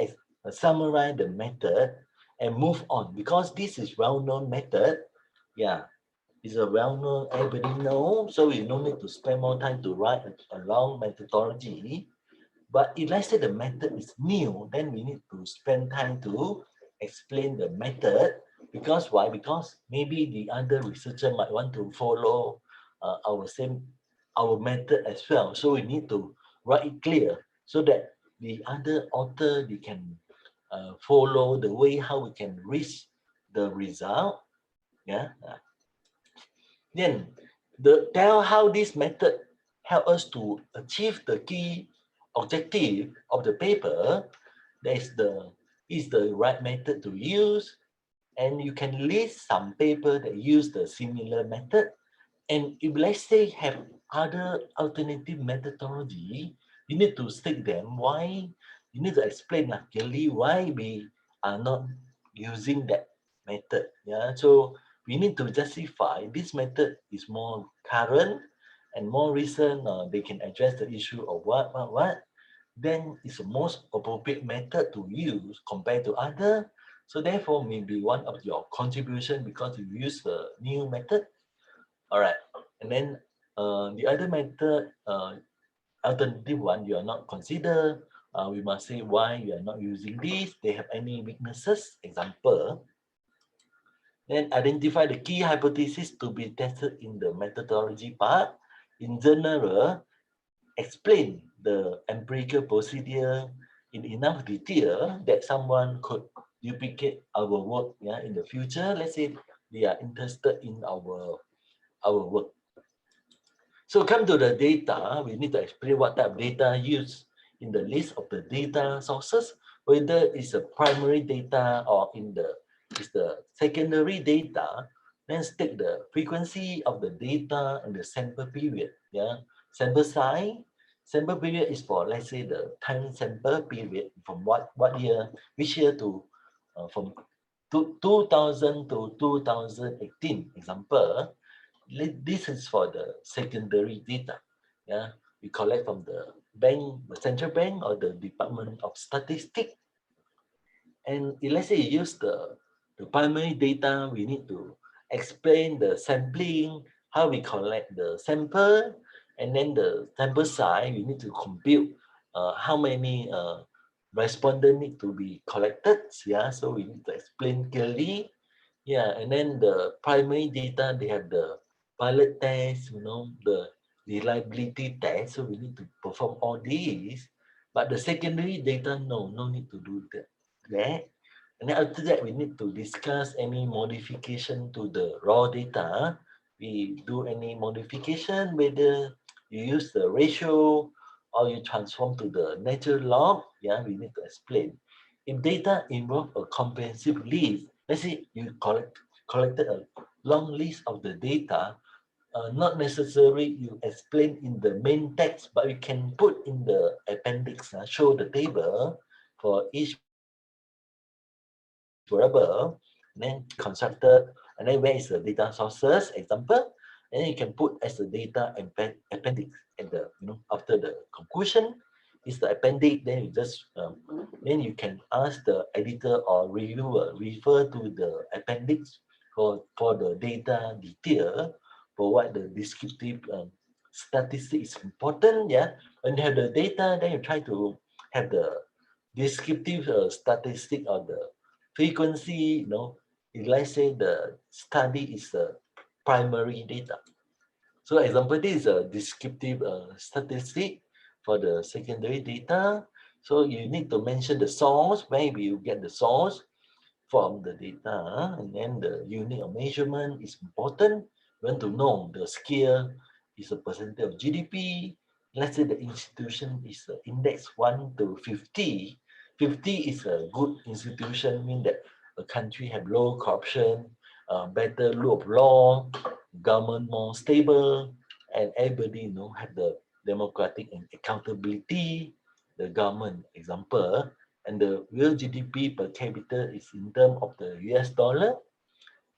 S1: summarize the method and move on, because this is well-known method. Yeah, it's a well-known, everybody know, so we no need to spend more time to write a long methodology. But if let's say the method is new, then we need to spend time to explain the method. Because why? Because maybe the other researcher might want to follow our method as well. So we need to write it clear so that the other author, they can follow the way how we can reach the result. Yeah. Then tell how this method help us to achieve the key objective of the paper. That is the right method to use. And you can list some paper that use the similar method. And if let's say have other alternative methodology, you need to state them why. You need to explain clearly why we are not using that method. Yeah, so we need to justify this method is more current and more recent. They can address the issue of what. Then it's the most appropriate method to use compared to other. So therefore, maybe one of your contribution because you use the new method. All right, and then the other method, alternative one, you are not consider. We must say why you are not using this. They have any weaknesses. Example, then identify the key hypothesis to be tested in the methodology part. In general, explain the empirical procedure in enough detail that someone could duplicate our work, yeah, in the future. Let's say they are interested in our work. So come to the data, we need to explain what type of data used in the list of the data sources, whether it's a primary data or in the is the secondary data. Then state the frequency of the data and the sample period. Yeah, sample size. Sample period is for, let's say, the time sample period from what year, which year to from 2000 to 2018. Example, this is for the secondary data. Yeah, we collect from the bank, the central bank, or the Department of Statistics. And if let's say you use the primary data, we need to explain the sampling, how we collect the sample, and then the sample size, we need to compute how many respondents need to be collected. Yeah, so we need to explain clearly. Yeah, and then the primary data, they have the pilot test, the reliability test, so we need to perform all these. But the secondary data, no need to do that. And then after that, we need to discuss any modification to the raw data. We do any modification, whether you use the ratio or you transform to the natural log. Yeah, we need to explain. If data involve a comprehensive list, let's say you collected a long list of the data, not necessary you explain in the main text, but you can put in the appendix, show the table for each variable, then constructed, and then where is the data sources, example, and then you can put as the data appendix at the, after the conclusion is the appendix, then you just, then you can ask the editor or reviewer refer to the appendix for the data detail, provide the descriptive statistic is important. Yeah, when you have the data, then you try to have the descriptive statistic or the frequency. If let's say the study is the primary data, so example, this is a descriptive statistic for the secondary data. So you need to mention the source, where you get the source from the data, and then the unit of measurement is important. You want to know the scale is a percentage of GDP. Let's say the institution is index 1 to 50. 50 is a good institution, mean that a country have low corruption, better rule of law, government more stable, and everybody have the democratic and accountability. The government, example, and the real GDP per capita is in terms of the US dollar,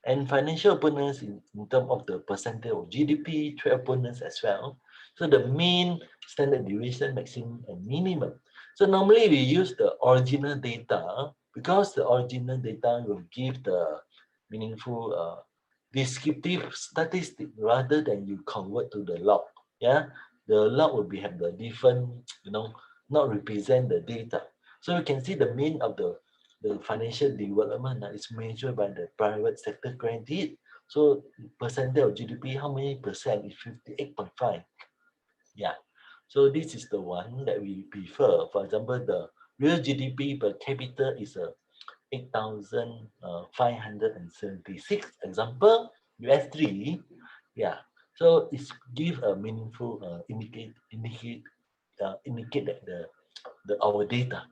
S1: and financial opponents in terms of the percentage of GDP, trade opponents as well. So the mean, standard deviation, maximum, and minimum. So normally we use the original data because the original data will give the meaningful descriptive statistic rather than you convert to the log. Yeah, the log will be have the different, not represent the data. So you can see the mean of the financial development is measured by the private sector credit. So percentage of GDP, how many percent is 58.5? Yeah. So this is the one that we prefer. For example, the real GDP per capita is 8,576. Example, US3. Yeah. So it's give a meaningful indicate that our data.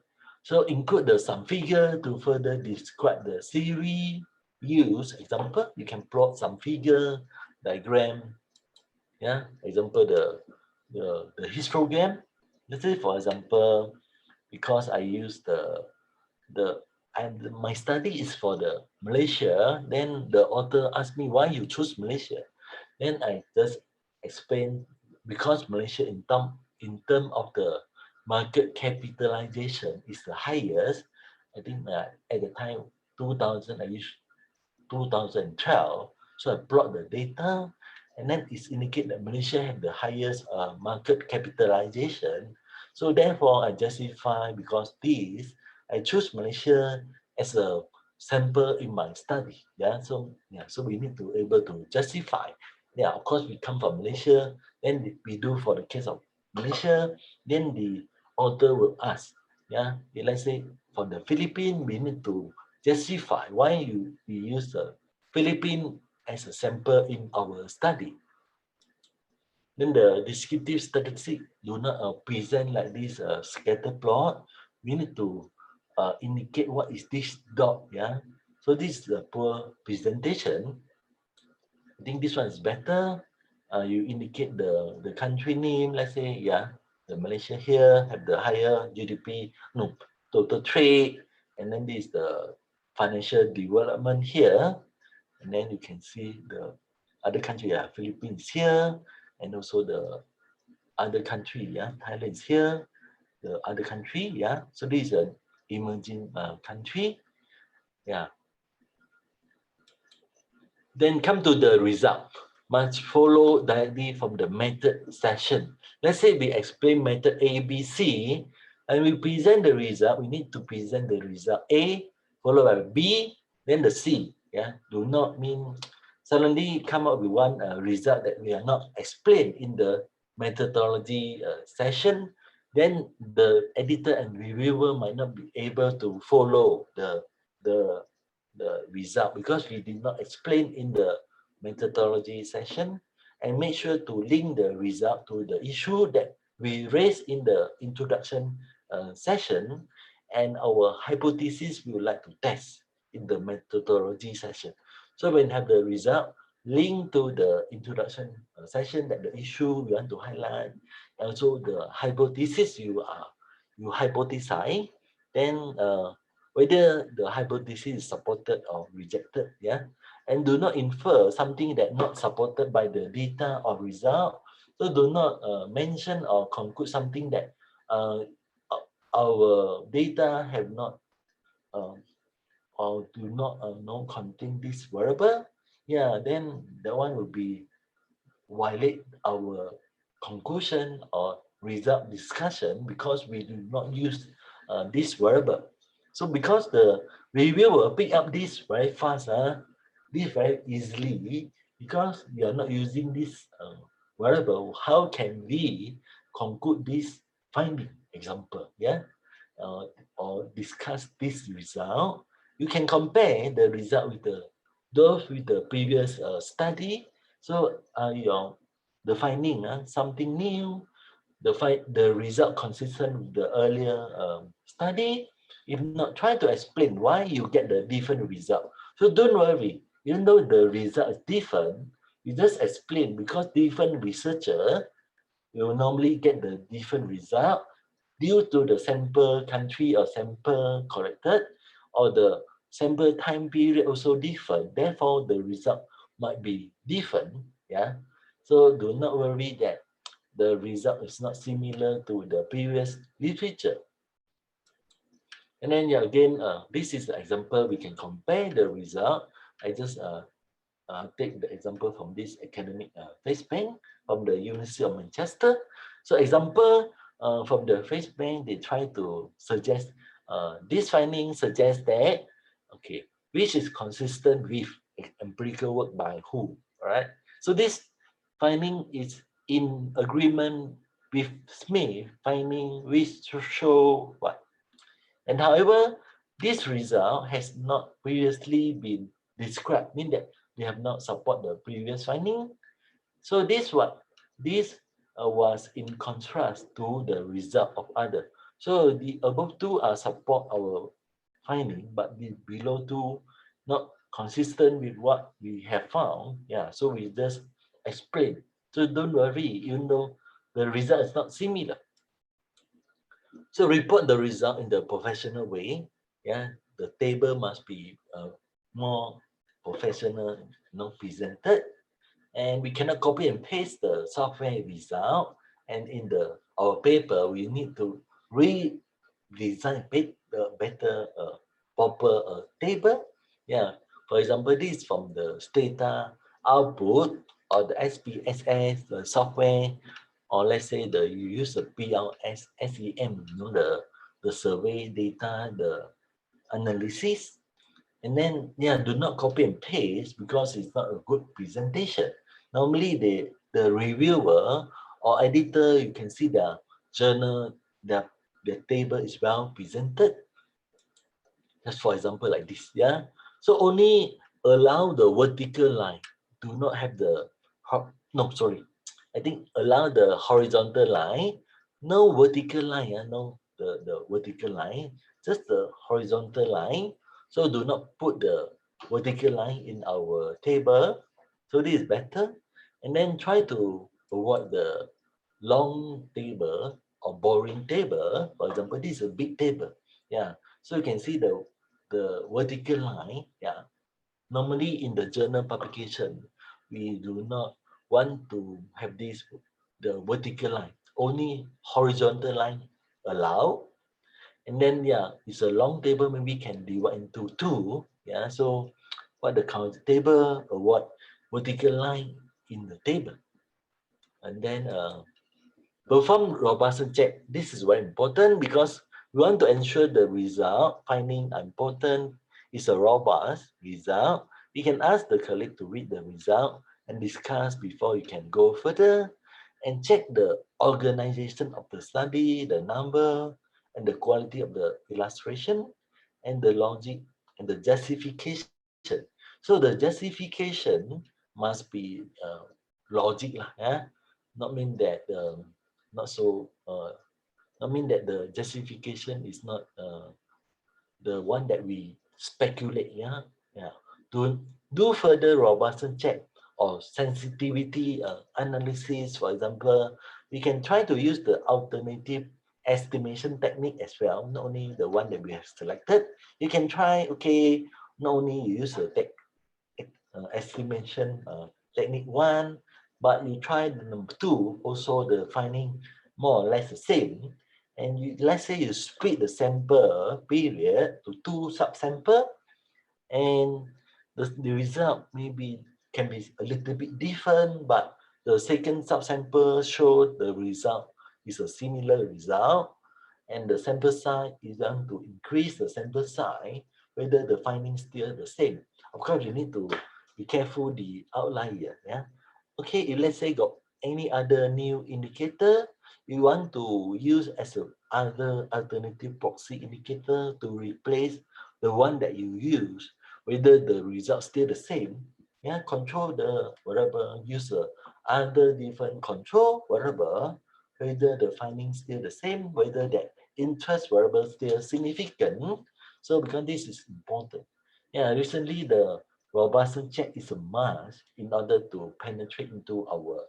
S1: So include some figure to further describe the theory used. Example, you can plot some figure, diagram. Yeah, example the histogram. Let's say for example, because I use the and my study is for the Malaysia, then the author asked me why you choose Malaysia. Then I just explain because Malaysia in term of the market capitalization is the highest. I think at the time 2000 I used 2012. So I brought the data, and then it's indicate that Malaysia had the highest market capitalization. So therefore, I justify because this, I choose Malaysia as a sample in my study. Yeah, so we need to able to justify. Yeah, of course we come from Malaysia, then we do for the case of Malaysia, then the author will ask, yeah, let's say for the Philippines, we need to justify why we use the Philippines as a sample in our study. Then the descriptive statistic do not present like this scatter plot. We need to indicate what is this dot. Yeah. So this is a poor presentation. I think this one is better. You indicate the country name. Let's say, yeah, the Malaysia here have the higher GDP, no, total trade, and then this is the financial development here, and then you can see the other country, yeah, Philippines here, and also the other country, yeah, Thailand is here, the other country, yeah. So this is an emerging country, yeah. Then come to the result. Must follow directly from the method section. Let's say we explain method A, B, C, and we present the result. We need to present the result A, followed by B, then the C. Yeah, do not mean suddenly come up with one result that we are not explained in the methodology session, then the editor and reviewer might not be able to follow the result because we did not explain in the methodology session, and make sure to link the result to the issue that we raised in the introduction session, and our hypothesis we would like to test in the methodology session. So when have the result, link to the introduction session that the issue we want to highlight, also the hypothesis you hypothesize, then whether the hypothesis is supported or rejected, yeah, and do not infer something that not supported by the data or result. So do not mention or conclude something that our data have not or do not know contain this variable. Yeah, then that one will be violate our conclusion or result discussion because we do not use this variable. So because the reviewer will pick up this very fast, this very easily, because we are not using this variable, how can we conclude this finding? Example, yeah, uh, or discuss this result. You can compare the result with those with the previous study. So the finding something new, the result consistent with the earlier study. If not, try to explain why you get the different result. So don't worry, even though the result is different, you just explain because different researcher will normally get the different result due to the sample country or sample collected, or the sample time period also different. Therefore, the result might be different. Yeah. So do not worry that the result is not similar to the previous literature. And then yeah, again, this is the example we can compare the result. I just take the example from this academic FaceBank from the University of Manchester. So example from the FaceBank, they try to suggest this finding suggests that, okay, which is consistent with empirical work by who, all right? So this finding is in agreement with Smith finding which show what. And however, this result has not previously been described, meaning that they have not support the previous finding. So this was in contrast to the result of other. So the above two are support our finding, but the below two not consistent with what we have found. Yeah, so we just explain. So don't worry, even though the result is not similar. So report the result in the professional way. Yeah, the table must be more professional, presented, and we cannot copy and paste the software result. And in our paper, we need to redesign the better proper table. Yeah, for example, this is from the data output or the SPSS, the software, or let's say you use the PLS, SEM, the survey data, the analysis, and then yeah, do not copy and paste because it's not a good presentation. Normally, the reviewer or editor, you can see the journal, the table is well presented. Just for example, like this, yeah. So only allow the vertical line. Do not have the no, sorry. I think allow the horizontal line, no vertical line, no the vertical line, just the horizontal line. So do not put the vertical line in our table. So this is better. And then try to avoid the long table or boring table. For example, this is a big table. Yeah. So you can see the vertical line. Yeah. Normally in the journal publication, we do not want to have the vertical line. Only horizontal line allow. And then yeah, it's a long table, maybe can divide into two. Yeah. So what the count table or what vertical line in the table. And then perform robustness check. This is very important because we want to ensure the result finding important is a robust result. You can ask the colleague to read the result and discuss before you can go further. and check the organization of the study, the number, and the quality of the illustration, and the logic and the justification. So the justification must be logic lah, yeah? Not mean that not so not mean that the justification is not the one that we speculate, yeah, yeah. To do further robustness check or sensitivity analysis, for example, we can try to use the alternative estimation technique as well, not only the one that we have selected. You can try, okay, not only you use the estimation technique one, but you try the number two, also the finding more or less the same. And you, let's say you split the sample period to two subsample, and the result maybe can be a little bit different, but the second subsample showed the result is a similar result, and the sample size is going to increase the sample size, whether the findings still the same. Of course, you need to be careful the outlier. Yeah. Okay, if let's say got any other new indicator, you want to use as a other alternative proxy indicator to replace the one that you use, whether the result still the same. Yeah, control the whatever, use a other different control, whatever, whether the findings still the same, whether that interest variable still significant. So because this is important. Yeah, recently the robustness check is a must in order to penetrate into our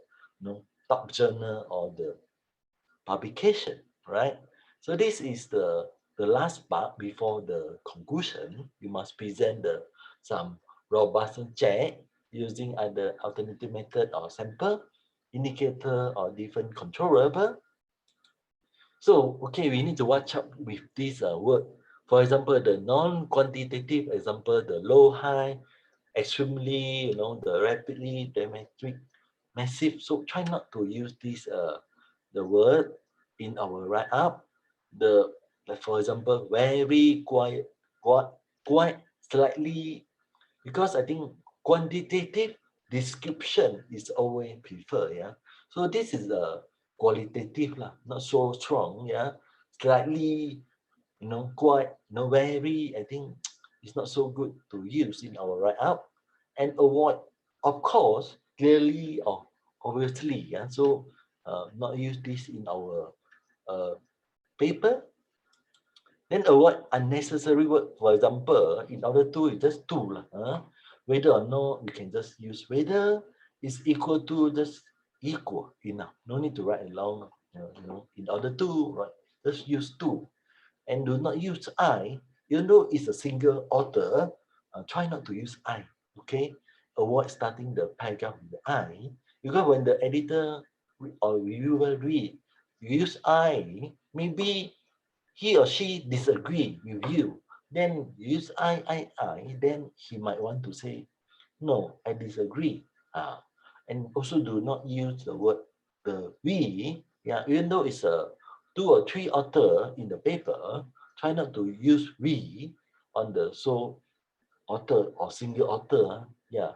S1: top journal or the publication, right? So this is the last part before the conclusion. You must present the some robustness check using either alternative method or sample, indicator or different control variable. So, okay, we need to watch out with this word. For example, the non-quantitative example, the low, high, extremely, the rapidly, dramatic, massive. So try not to use this the word in our write-up. The, like for example, very quiet, quite slightly, because I think quantitative description is always preferred, yeah. So this is a qualitative lah, not so strong, yeah. Slightly, quite, very, I think it's not so good to use in our write-up, and avoid, of course, clearly or obviously, yeah. So not use this in our uh, paper. Then avoid unnecessary word. For example, in order to, it's just to lah. Whether or not, you can just use whether is equal to, just equal enough. No need to write along. In order to, right? Just use to, and do not use I. Even though it's a single author, try not to use I. Okay, avoid starting the paragraph with the I, because when the editor or reviewer read, you use I, maybe he or she disagree with you, then you use I, then he might want to say, no, I disagree. And also do not use the word the we, yeah, even though it's a two or three author in the paper, try not to use we on the sole author or single author, yeah,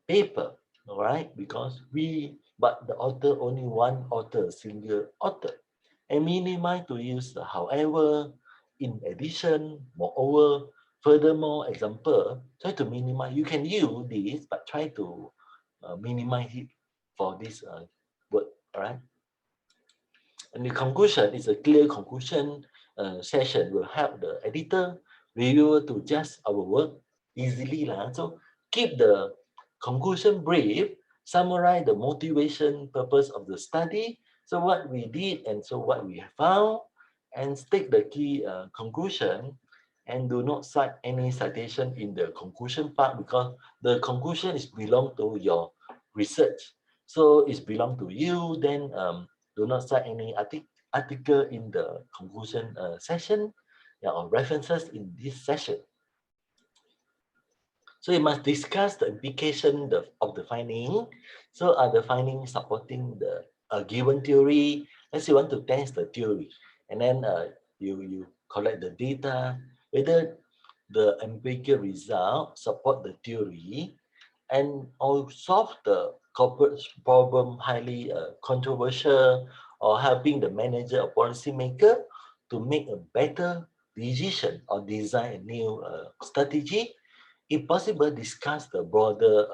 S1: paper, all right, because we, but the author only one author, single author, and minimize to use the however, in addition, moreover, furthermore, example, try to minimize. You can use this, but try to minimize it for this word, all right? And the conclusion is a clear conclusion session will help the editor, reviewer to judge our work easily. So keep the conclusion brief, summarize the motivation, purpose of the study, so what we did and so what we have found, and state the key conclusion, and do not cite any citation in the conclusion part, because the conclusion is belong to your research. So it's belong to you, then do not cite any article in the conclusion session, yeah, or references in this session. So you must discuss the implication of the finding. So are the findings supporting the given theory? Let's say you want to test the theory, and then you collect the data, whether the empirical result support the theory, and or solve the corporate problem highly controversial, or helping the manager or policymaker to make a better decision or design a new strategy. If possible, discuss the broader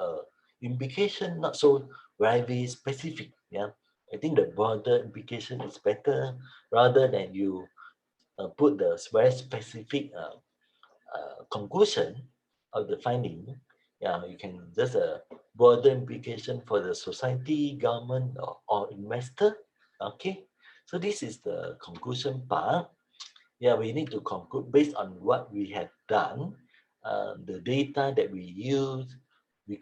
S1: implication, not so very specific. Yeah, I think the broader implication is better rather than you put the very specific conclusion of the finding. Yeah, you can just broader implication for the society, government, or investor. Okay, so this is the conclusion part. Yeah, we need to conclude based on what we have done, the data that we use. We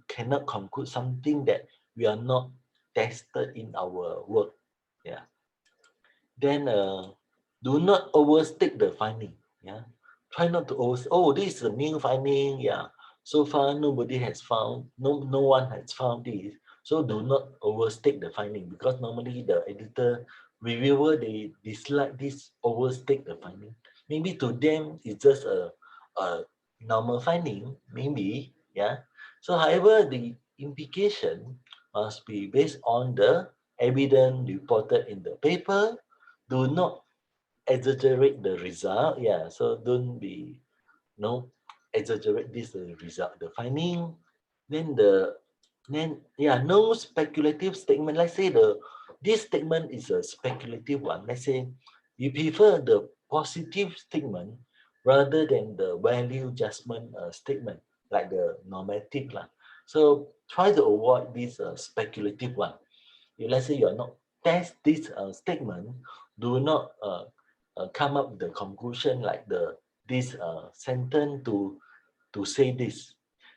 S1: cannot conclude something that we are not tested in our work. Yeah. Then do not overstate the finding. Yeah. Try not to oh, this is a new finding. Yeah. So far nobody has found, no one has found this. So do not overstate the finding, because normally the editor, reviewer, they dislike this overstate the finding. Maybe to them it's just a normal finding, maybe. Yeah. So however, the implication must be based on the evidence reported in the paper. Do not exaggerate the result. Yeah, so don't be no exaggerate this result, the finding. Then yeah, no speculative statement. Let's say this statement is a speculative one. Let's say you prefer the positive statement rather than the value judgment statement, like the normative lah. So try to avoid this speculative one. If let's say you are not test this statement, do not come up with the conclusion like this sentence to say this.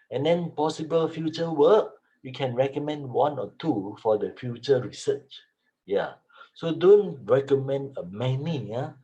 S1: And then possible future work, you can recommend one or two for the future research. Yeah. So don't recommend many, yeah,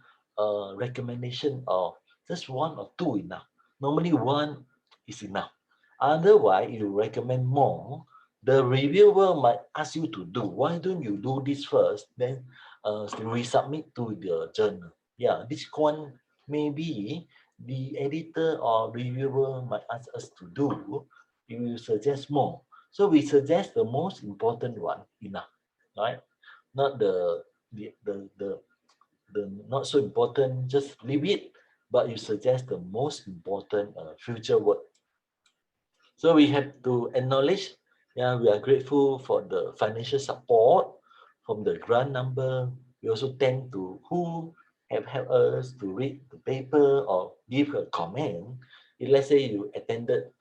S1: recommendation of just one or two enough. Normally one is enough. Otherwise, you recommend more, the reviewer might ask you to do. Why don't you do this first? Then resubmit to the journal. Yeah, this one maybe the editor or reviewer might ask us to do. We will suggest more. So we suggest the most important one enough, right? Not the not so important, just leave it, but you suggest the most important future work. So we have to acknowledge, yeah, we are grateful for the financial support from the grant number. We also thank to who have helped us to read the paper or give a comment. If let's say you attended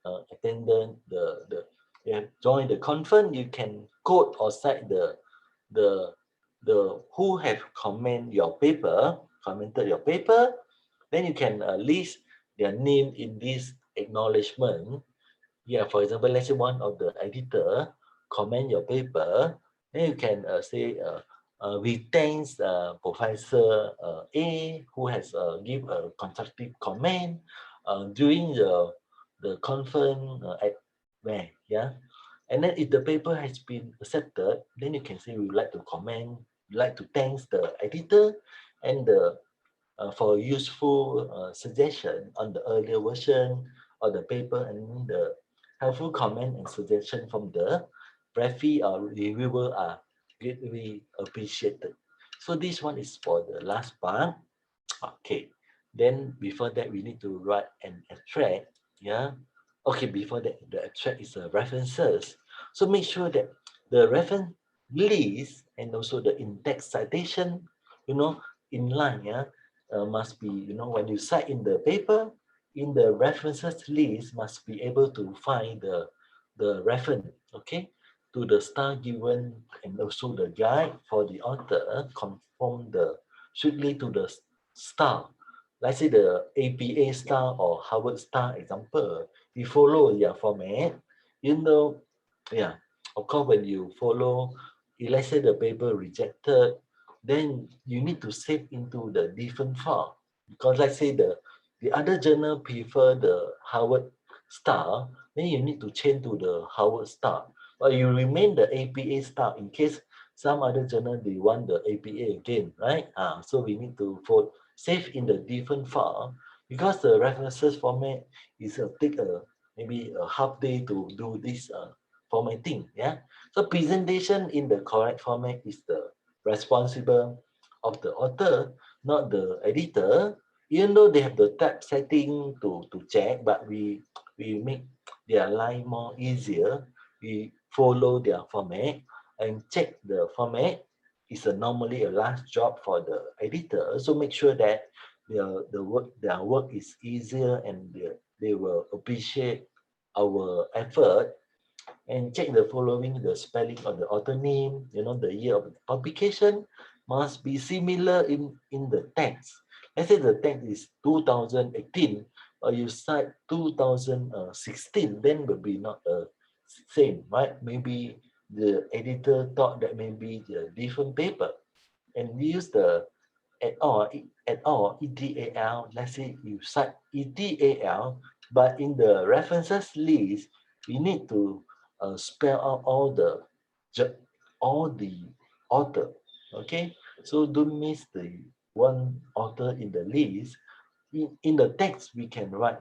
S1: the you have joined the conference, you can quote or cite the who have commented your paper. Then you can list their name in this acknowledgement. Yeah, for example, let's say one of the editor comment your paper, then you can say we thanks Professor A who has give a constructive comment during the conference at where, yeah. And then if the paper has been accepted, then you can say we would like to comment, we like to thanks the editor and the for useful suggestion on the earlier version of the paper, and the helpful comment and suggestion from the referee or reviewer are greatly appreciated. So this one is for the last part. Okay. Then before that, we need to write an abstract. Yeah. Okay. Before that, the abstract is references. So make sure that the reference list and also the in-text citation, you know, in line. Yeah, must be, you know, when you cite in the paper, in the references list must be able to find the reference. Okay, to the star given and also the guide for the author conform the strictly to the star. Let's say the APA star or Harvard star example, we follow their format. You know, yeah, of course, when you follow, if let's say the paper rejected, then you need to save into the different file. Because let's say the other journal prefer the Harvard star, then you need to change to the Harvard star. But you remain the APA star in case some other journal they want the APA again, right? So we need to save in the different file, because the references format is take maybe a half day to do this formatting. Yeah. So presentation in the correct format is the responsible of the author, not the editor. Even though they have the tab setting to check, but we make their life more easier. We follow their format and check the format is normally a last job for the editor. So make sure that their work is easier and they will appreciate our effort, and check the following: the spelling of the author name, the year of the publication must be similar in the text. Let's say the text is 2018, or you cite 2016, then will be not the same, right? Maybe the editor thought that maybe the different paper and use the at all, ETAL. Let's say you cite ETAL, but in the references list, you need to spell out all the author. Okay, so don't miss the one author in the list. In the text, we can write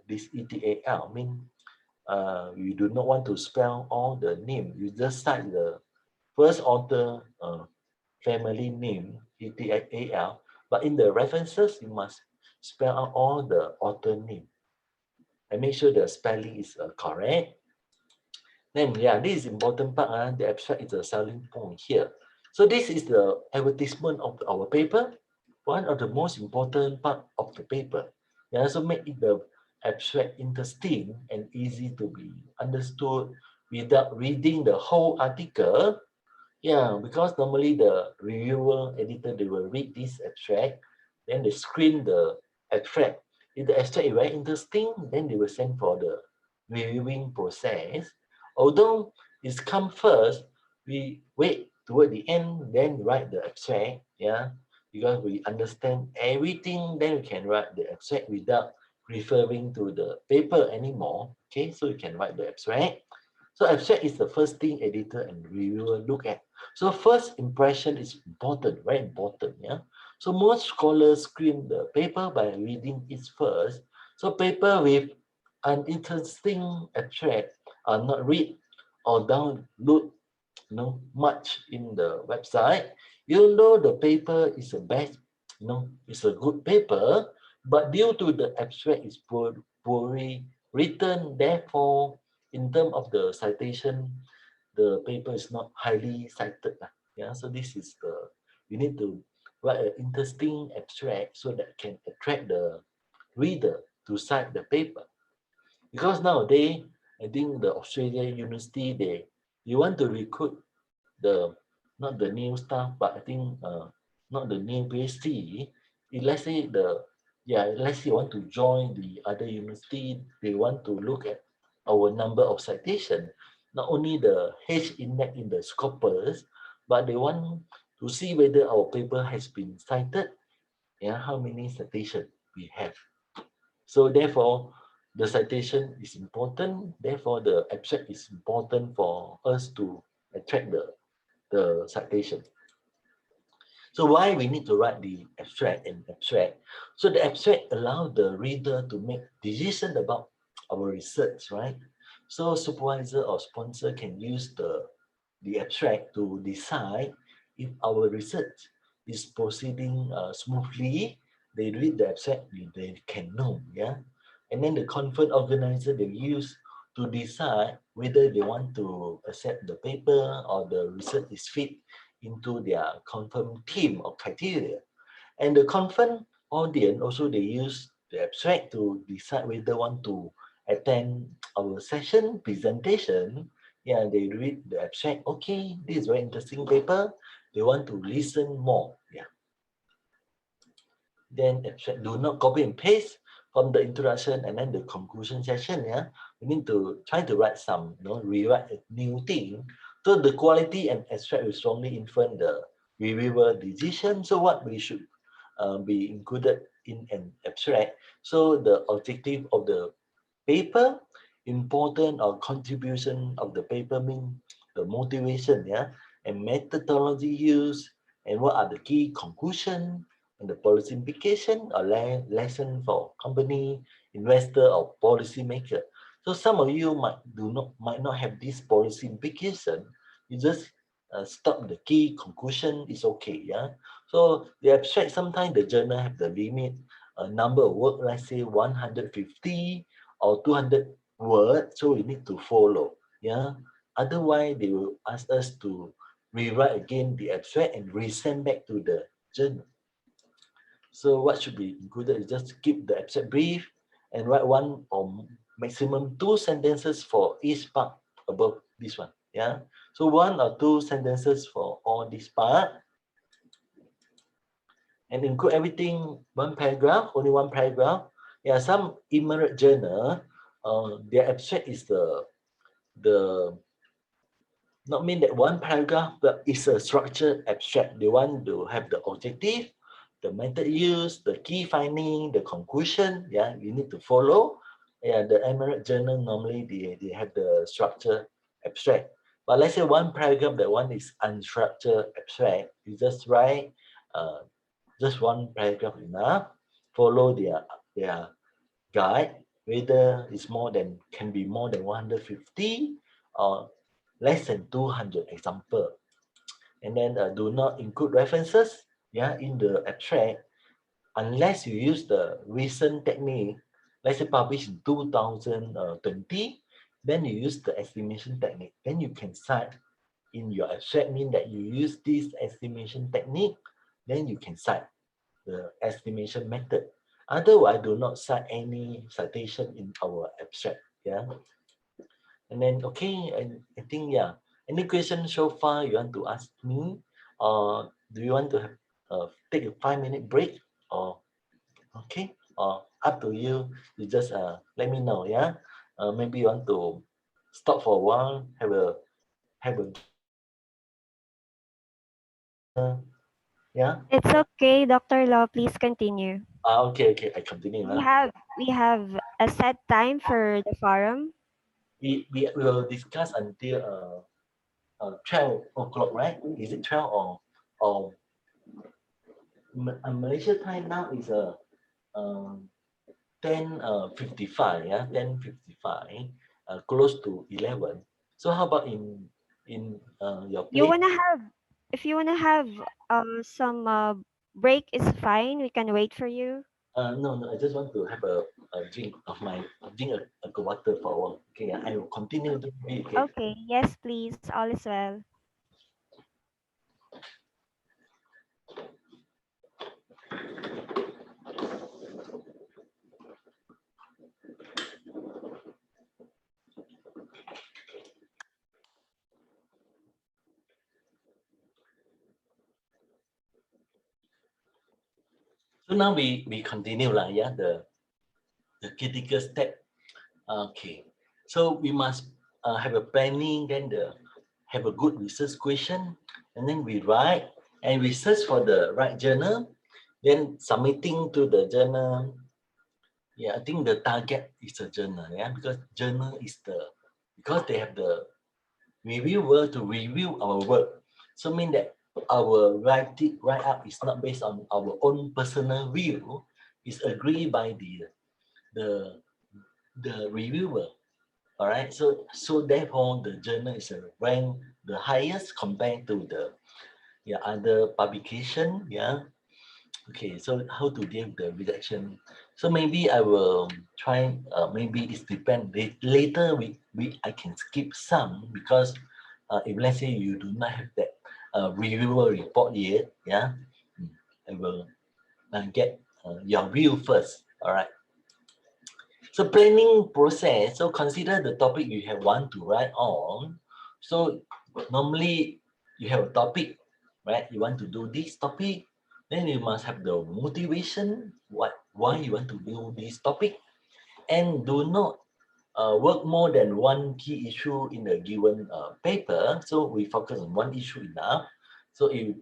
S1: this ETAL. Mean you do not want to spell all the name. You just cite the first author family name, ETAL, but in the references, you must spell out all the author name and make sure the spelling is correct. Then, yeah, this is important part. The abstract is a selling point here. So this is the advertisement of our paper, one of the most important part of the paper. Yeah, so make it the abstract interesting and easy to be understood without reading the whole article. Yeah, because normally the reviewer, editor, they will read this abstract, then they screen the abstract. If the abstract is very interesting, then they will send for the reviewing process. Although it's come first, we wait toward the end, then write the abstract, yeah, because we understand everything, then we can write the abstract without referring to the paper anymore. Okay, so you can write the abstract. So abstract is the first thing editor and reviewer look at. So first impression is important, very important. Yeah. So most scholars screen the paper by reading it first. So paper with an interesting abstract are not read or download much in the website. Even though the paper is a best, it's a good paper, but due to the abstract is poorly written, therefore, in terms of the citation, the paper is not highly cited. Yeah, so this is you need to write an interesting abstract so that can attract the reader to cite the paper. Because nowadays, I think the Australian university, they want to recruit the not the new staff, but I think not the new PhD. If let's say let's say you want to join the other university, they want to look at our number of citation, not only the H index in the scopus, but they want to see whether our paper has been cited, yeah, how many citation we have. So therefore, the citation is important. Therefore, the abstract is important for us to attract the citation. So why we need to write the abstract and abstract? So the abstract allows the reader to make decision about our research, right? So supervisor or sponsor can use the abstract to decide if our research is proceeding smoothly. They read the abstract, they can know, yeah. And then the conference organizer, they use to decide whether they want to accept the paper or the research is fit into their confirmed theme or criteria. And the conference audience also, they use the abstract to decide whether want to attend our session presentation. Yeah, they read the abstract. Okay, this is very interesting paper. They want to listen more. Yeah. Then abstract, do not copy and paste from the introduction and then the conclusion session. Yeah, we need to try to write some, rewrite a new thing. So the quality and abstract will strongly influence the reviewer decision. So what we should be included in an abstract. So the objective of the paper, important or contribution of the paper mean the motivation, yeah, and methodology used, and what are the key conclusion and the policy implication or lesson for company, investor, or policy maker. So some of you might not have this policy implication. You just stop the key conclusion is okay. Yeah. So the abstract, sometimes the journal have the limit number of words, let's say 150 or 200 words. So we need to follow. Yeah. Otherwise, they will ask us to rewrite again the abstract and resend back to the journal. So what should be included is just keep the abstract brief and write one or maximum 2 sentences for each part above this one. Yeah. So 1 or 2 sentences for all this part and include everything 1 paragraph, only 1 paragraph. Yeah, some emerald journal, their abstract is the not mean that 1 paragraph, but it's a structured abstract. They want to have the objective, the method used, the key finding, the conclusion. Yeah, you need to follow. Yeah, the Emirate journal normally they have the structure abstract. But let's say 1 paragraph, that one is unstructured abstract. You just write just 1 paragraph enough. Follow their guide. Whether it's more than can be more than 150 or less than 200 example, and then do not include references, yeah, in the abstract unless you use the recent technique. Let's say published in 2020, then you use the estimation technique, then you can cite in your abstract, mean that you use this estimation technique, then you can cite the estimation method. Otherwise, do not cite any citation in our abstract. Yeah. And then, okay, I think, yeah. Any question so far you want to ask me? Or do you want to have, take a 5 minute break? Or, okay, or up to you. You just let me know, yeah? Maybe you want to stop for a while, have a yeah?
S2: It's okay, Dr. Law. Please continue.
S1: Okay, okay, I continue.
S2: We have a set time for the forum.
S1: We will discuss until 12 o'clock, right? Is it 12 or Malaysia time now is um, 10:55, yeah, 10:55, close to 11. So how about in your
S2: You
S1: place?
S2: wanna have, if you wanna have some break is fine. We can wait for you.
S1: No, no, I just want to have a drink of my drink a water for a while. Okay, I will continue to be okay.
S2: Okay. Yes, please. All is well.
S1: So now we continue lah, yeah, the critical step. Okay, so we must have a planning, then have a good research question, and then we write and we search for the right journal, then submitting to the journal. Yeah, I think the target is a journal, yeah, because journal is because they have the reviewer to review our work. So mean that our write up is not based on our own personal view, it's agreed by the the reviewer. All right, so therefore the journal is ranked the highest compared to the other publication. Yeah. Okay, so how to deal with the rejection? So maybe I will try. Maybe it's depend. Later I can skip some because if let's say you do not have that reviewer report yet, yeah, I will get your view first. All right. So planning process. So consider the topic you have want to write on. So normally you have a topic, right? You want to do this topic, then you must have the motivation. Why you want to do this topic, and do not work more than one key issue in a given paper. So we focus on one issue enough. So if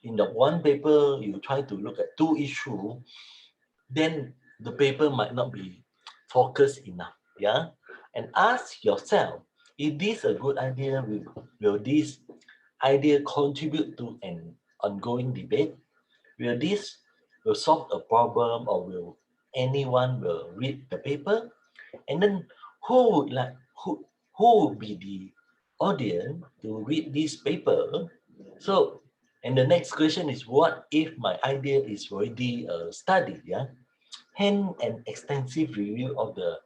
S1: in the one paper you try to look at 2 issues, then the paper might not be focused enough. Yeah. And ask yourself, is this a good idea? Will this idea contribute to an ongoing debate? Will this will solve a problem, or will anyone will read the paper? And then who would like who would be the audience to read this paper? So, and the next question is, what if my idea is already studied? Yeah, hence an extensive review of the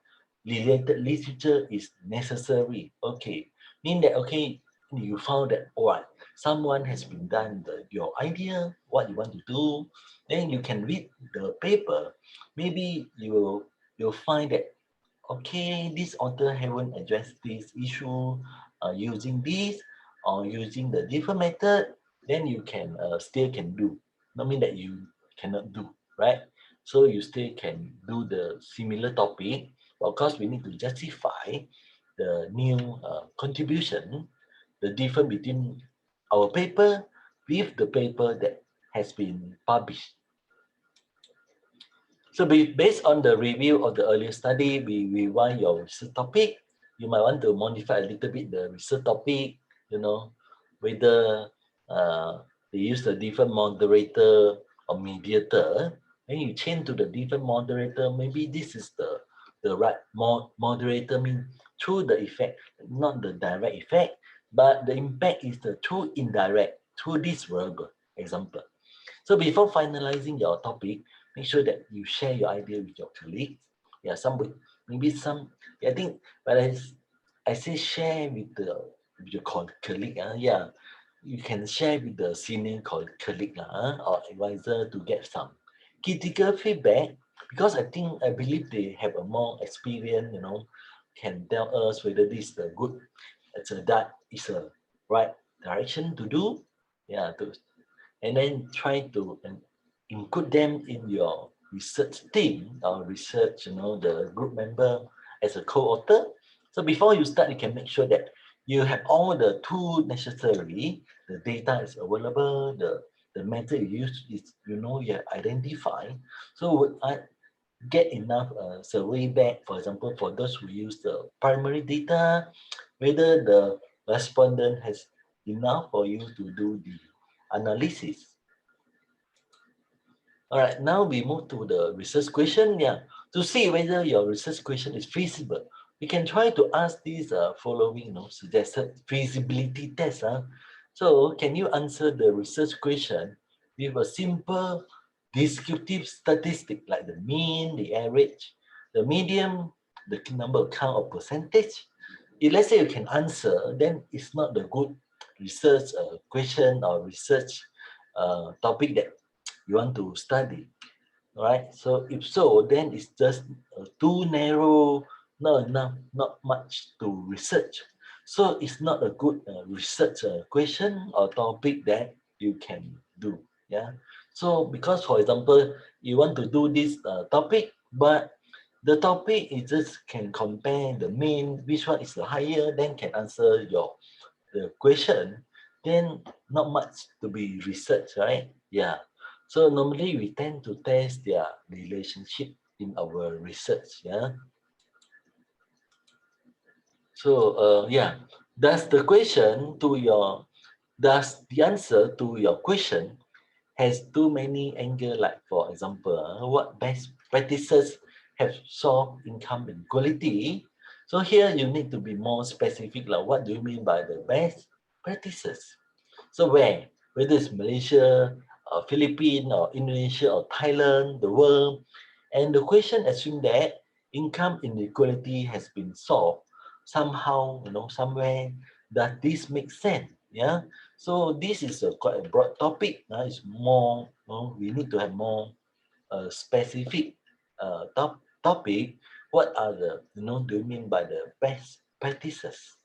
S1: related literature is necessary. Okay, mean that okay, you found that all right, someone has been done your idea, what you want to do, then you can read the paper. Maybe you'll find that okay, this author haven't addressed this issue using this or using the different method, then you can still can do. Not mean that you cannot do, right? So you still can do the similar topic. Of course, we need to justify the new contribution, the difference between our paper with the paper that has been published. So based on the review of the earlier study, we revise your research topic. You might want to modify a little bit the research topic, you know, whether they use a different moderator or mediator. Then you change to the different moderator. Maybe this is the right moderator, mean through the effect, not the direct effect, but the impact is the through indirect, through this variable. Example. So before finalizing your topic, make sure that you share your idea with your colleagues. Yeah, maybe some. I think, but I say share with your colleague. Yeah, you can share with the senior colleague or advisor to get some critical feedback because I believe they have a more experience. Can tell us whether this is the good. It's a right direction to do. Yeah, and then try to include them in your research team or research, the group member as a co-author. So before you start, you can make sure that you have all the tools necessary, the data is available, the method you use is, you have identified. So would I get enough survey back, for example, for those who use the primary data, whether the respondent has enough for you to do the analysis. All right, now we move to the research question. Yeah, to see whether your research question is feasible, we can try to ask these following, suggested feasibility test. So, can you answer the research question with a simple descriptive statistic like the mean, the average, the median, the number of count or percentage? If let's say you can answer, then it's not the good research question or research topic that you want to study, right? So if so, then it's just too narrow, not enough, not much to research. So it's not a good research question or topic that you can do. Yeah. So because, for example, you want to do this topic, but the topic is just can compare the mean, which one is the higher, then can answer your the question, then not much to be researched, right? Yeah. So normally we tend to test their relationship in our research. Yeah. So yeah, does the question to your does the answer to your question has too many angle, like for example, what best practices have solved income inequality? So here you need to be more specific, like what do you mean by the best practices? So whether it's Malaysia, or Philippines, or Indonesia, or Thailand, the world, and the question assumes that income inequality has been solved somehow, somewhere. Does this make sense? Yeah. So this is a quite a broad topic. It's more, we need to have more specific topic. What are the, do you mean by the best practices?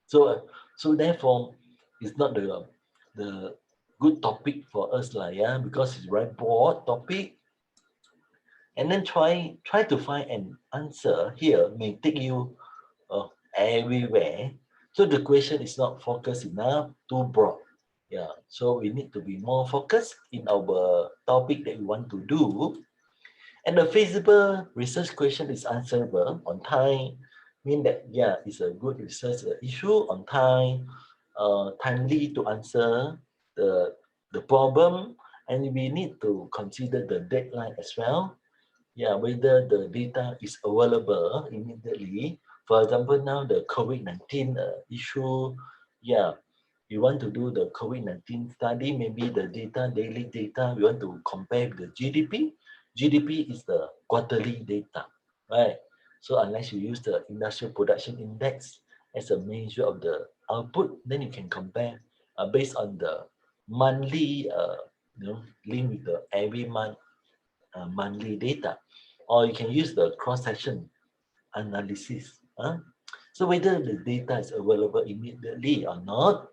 S1: So, so therefore, it's not the good topic for us, lah, yeah, because it's very broad topic. And then try to find an answer here may take you everywhere. So the question is not focused enough, too broad. Yeah. So we need to be more focused in our topic that we want to do. And the feasible research question is answerable on time, mean that, yeah, it's a good research issue on time, timely to answer the problem, and we need to consider the deadline as well. Yeah, whether the data is available immediately For example, now the COVID-19 issue, yeah, you want to do the COVID-19 study, maybe the data, daily data, we want to compare with the GDP. GDP is the quarterly data, right? So unless you use the industrial production index as a measure of the output, then you can compare based on the monthly, link with the every month monthly data, or you can use the cross-section analysis. So whether the data is available immediately or not,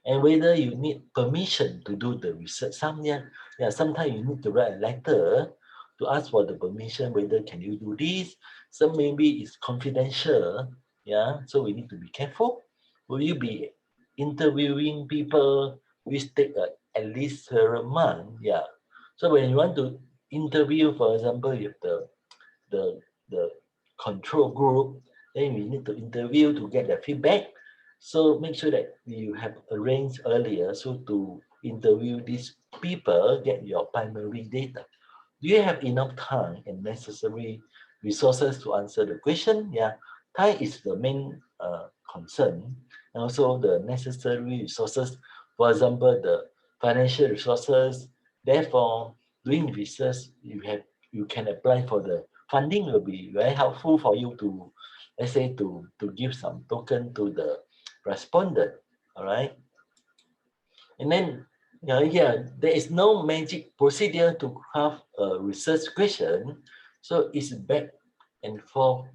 S1: and whether you need permission to do the research. Sometimes you need to write a letter to ask for the permission, whether can you do this. So maybe it's confidential. Yeah, so we need to be careful. Will you be interviewing people which take at least a month? Yeah. So when you want to interview, for example, if the the control group, then we need to interview to get the feedback. So make sure that you have arranged earlier so to interview these people, get your primary data. Do you have enough time and necessary resources to answer the question? Yeah, time is the main concern, and also the necessary resources. For example, the financial resources. Therefore, doing research, you can apply for the funding. Will be very helpful for you to, let's say, to give some token to the respondent. All right. And then, there is no magic procedure to craft a research question. So it's back and forth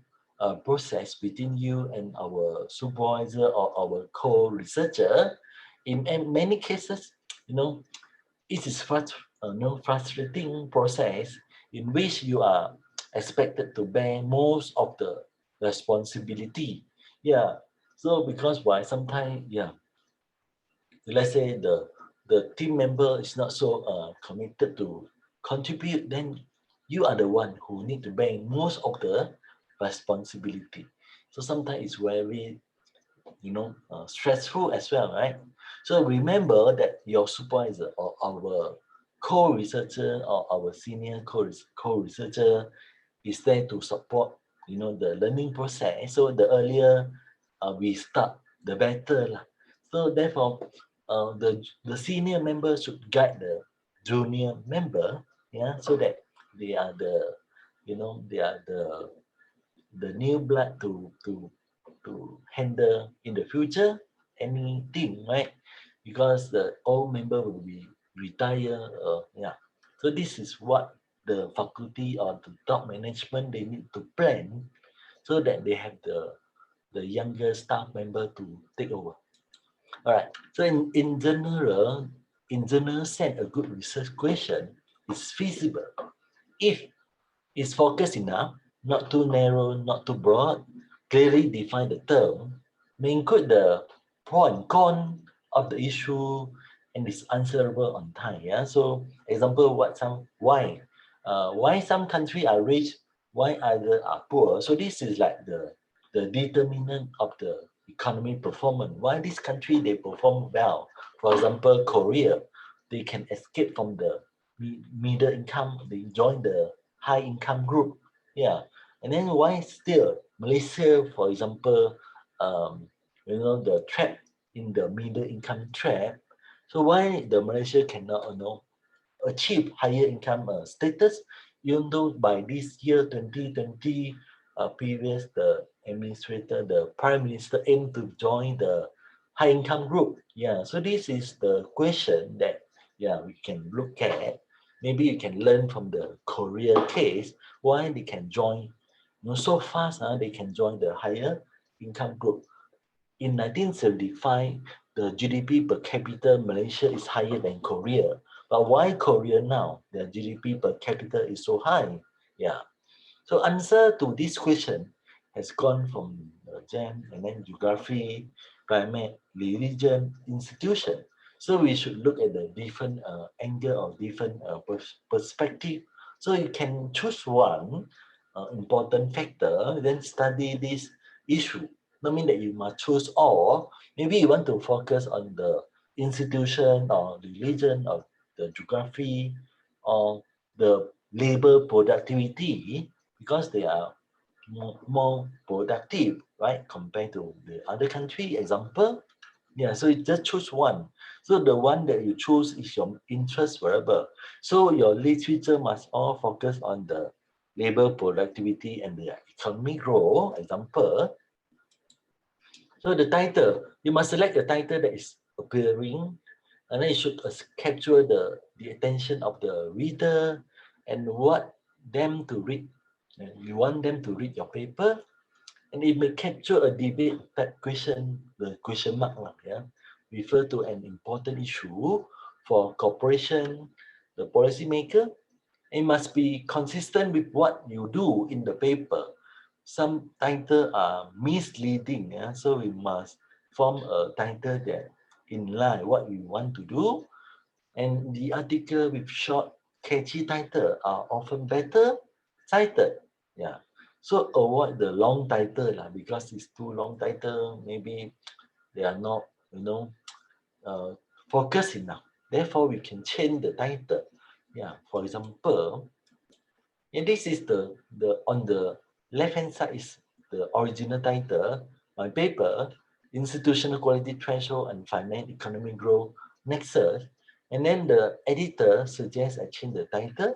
S1: process between you and our supervisor or our co-researcher. In many cases, you know, it is frustrating process in which you are expected to bear most of the responsibility. Yeah. So because why sometimes, let's say the team member is not so committed to contribute, then you are the one who need to bear most of the responsibility. So sometimes it's very stressful as well, right? So remember that your supervisor or our co-researcher or our senior co-researcher is there to support, the learning process. So the earlier we start, the better lah. So therefore, the senior member should guide the junior member, yeah, so that they are the new blood to handle in the future anything, right? Because the old member will be retire. So this is what the faculty or the top management they need to plan so that they have the younger staff member to take over. All right. So in general sense, a good research question is feasible if is focused enough, not too narrow, not too broad, clearly define the term, may include the pro and con of the issue, and is answerable on time. Yeah. So example, why some countries are rich, why others are poor. So this is like the determinant of the economy performance. Why this country they perform well. For example, Korea, they can escape from the middle income, they join the high income group. Yeah. And then why still Malaysia, for example, the trap in the middle income trap. So why the Malaysia cannot, achieve higher income status, even though by this year 2020 previous the administrator, the prime minister aim to join the high income group. Yeah, so this is the question that we can look at. Maybe you can learn from the Korea case why they can join, so fast. They can join the higher income group. In 1975, the GDP per capita Malaysia is higher than Korea. But why Korea now? The GDP per capita is so high. Yeah. So answer to this question has gone from GEM and then geography, climate, religion, institution. So we should look at the different angle or different perspective. So you can choose one important factor, then study this issue. Not mean that you must choose all. Maybe you want to focus on the institution or religion or the geography or the labor productivity because they are more productive, right? Compared to the other country, example. Yeah, so you just choose one. So the one that you choose is your interest variable. So your literature must all focus on the labor productivity and the economic growth, example. So the title, you must select the title that is appearing, and then it should capture the attention of the reader and what them to read. You want them to read your paper, and it may capture a debate that question, the question mark, yeah, refer to an important issue for corporation, the policymaker. It must be consistent with what you do in the paper. Some title are misleading, yeah? So we must form a title that in line what we want to do. And the article with short, catchy title are often better cited. Yeah. So avoid the long title because it's too long title. Maybe they are not, uh, focused enough. Therefore, we can change the title. Yeah. For example, and this is the on the left hand side is the original title, my paper, institutional quality threshold and finance economic growth nexus. And then the editor suggests I change the title,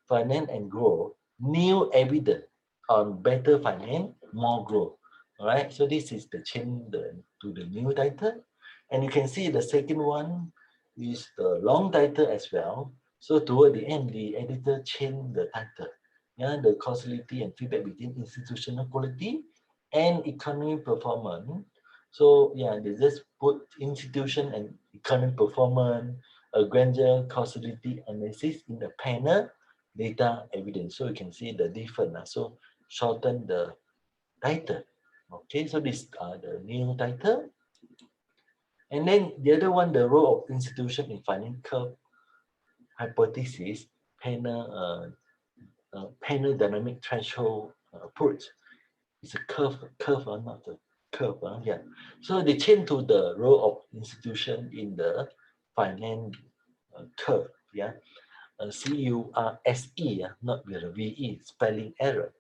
S1: finance and growth, new evidence on better finance, more growth. All right, so this is the change to the new title. And you can see the second one is the long title as well. So toward the end, the editor changed the title, yeah, the causality and feedback between institutional quality and economic performance. So yeah, they just put institution and economic performance, a grander causality analysis in the panel, data evidence. So you can see the difference. So shorten the title. Okay, so this are the new title. And then the other one, the role of institution in finding curve hypothesis, panel panel dynamic threshold approach. It's a curve or not a curve, yeah. So they change to the role of institution in the finance curve, yeah. CURSE, not with a VE, spelling error.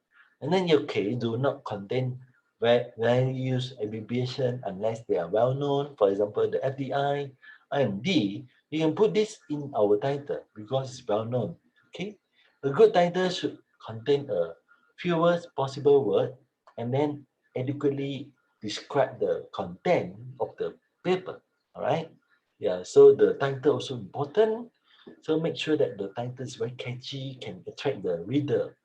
S1: And then your case do not contain values abbreviation unless they are well known. For example, the FDI and D, you can put this in our title because it's well known. Okay, a good title should contain a fewer possible word and then adequately describe the content of the paper. All right. Yeah. So the title also important, so make sure that the title is very catchy, can attract the reader.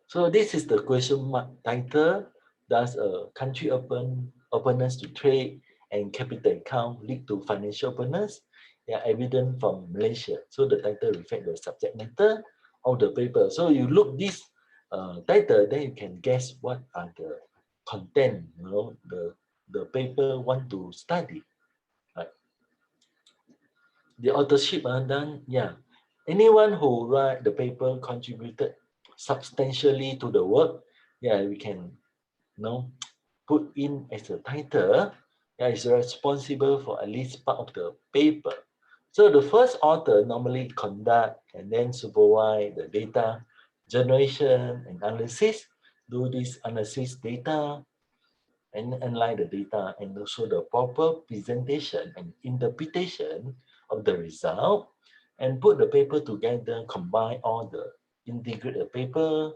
S1: So this is the question mark title. Does a country openness to trade and capital account lead to financial openness? They are evident from Malaysia. So the title reflects the subject matter of the paper. So you look this title, then you can guess what are the content, the paper want to study. Right? The authorship done, yeah. Anyone who write the paper contributed substantially to the work, yeah, we can, put in as a title, yeah, is responsible for at least part of the paper. So the first author normally conduct and then supervise the data generation and analysis, do this analysis data and analyze the data and also the proper presentation and interpretation of the result and put the paper together, combine all the integrate the paper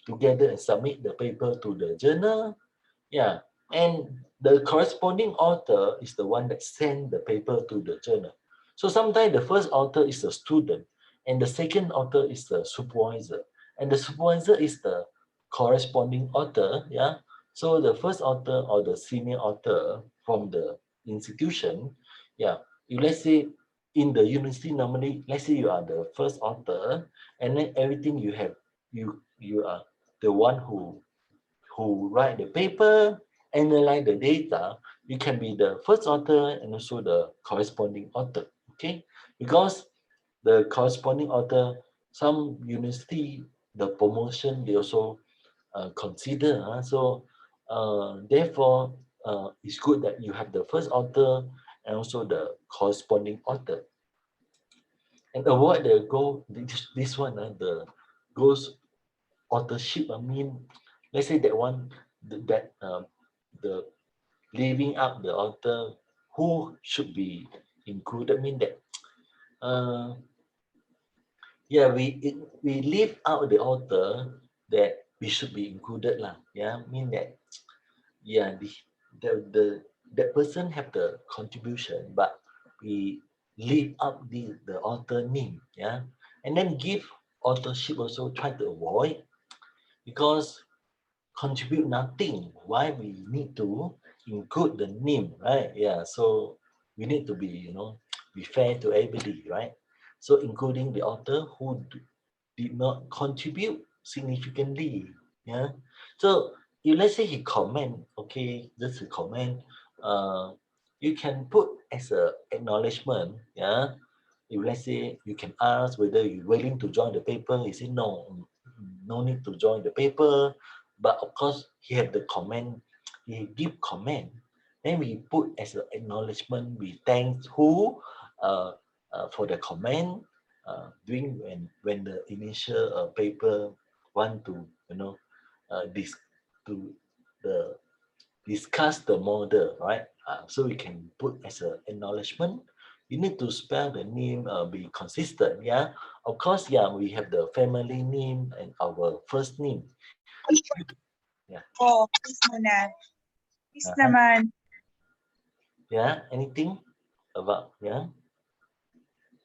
S1: together and submit the paper to the journal. Yeah, and the corresponding author is the one that sent the paper to the journal. So sometimes the first author is the student and the second author is the supervisor and the supervisor is the corresponding author. Yeah, so the first author or the senior author from the institution, yeah, if let's say in the university normally, let's say you are the first author and then everything you have, you are the one who write the paper, analyze the data, you can be the first author and also the corresponding author, okay? Because the corresponding author, some university, the promotion, they also consider. Therefore, it's good that you have the first author and also the corresponding author. And avoid the this one, the ghost authorship. I mean, Let's say that one, that the leaving out the author who should be included, mean that uh, yeah, we leave out the author that we should be included lah. Yeah, mean that yeah, the that person have the contribution, but we leave out the author name. Yeah, and then give authorship also try to avoid, because contribute nothing. Why we need to include the name, right? Yeah, so we need to be, be fair to everybody, right? So including the author who did not contribute significantly. Yeah. So if let's say he comment, okay, just a comment, uh, you can put as a acknowledgement. Yeah. If let's say you can ask whether you're willing to join the paper, he said no, no need to join the paper. But of course, he had the comment, he give comment. Then we put as an acknowledgement, we thank who uh, for the comment during when the initial paper want to this to the discuss the model, right? So we can put as an acknowledgement. You need to spell the name, be consistent. Yeah, of course. Yeah, we have the family name and our first name. Yeah.
S3: Oh, please muna. Please
S1: Uh-huh.
S3: naman.
S1: Yeah. Anything about yeah?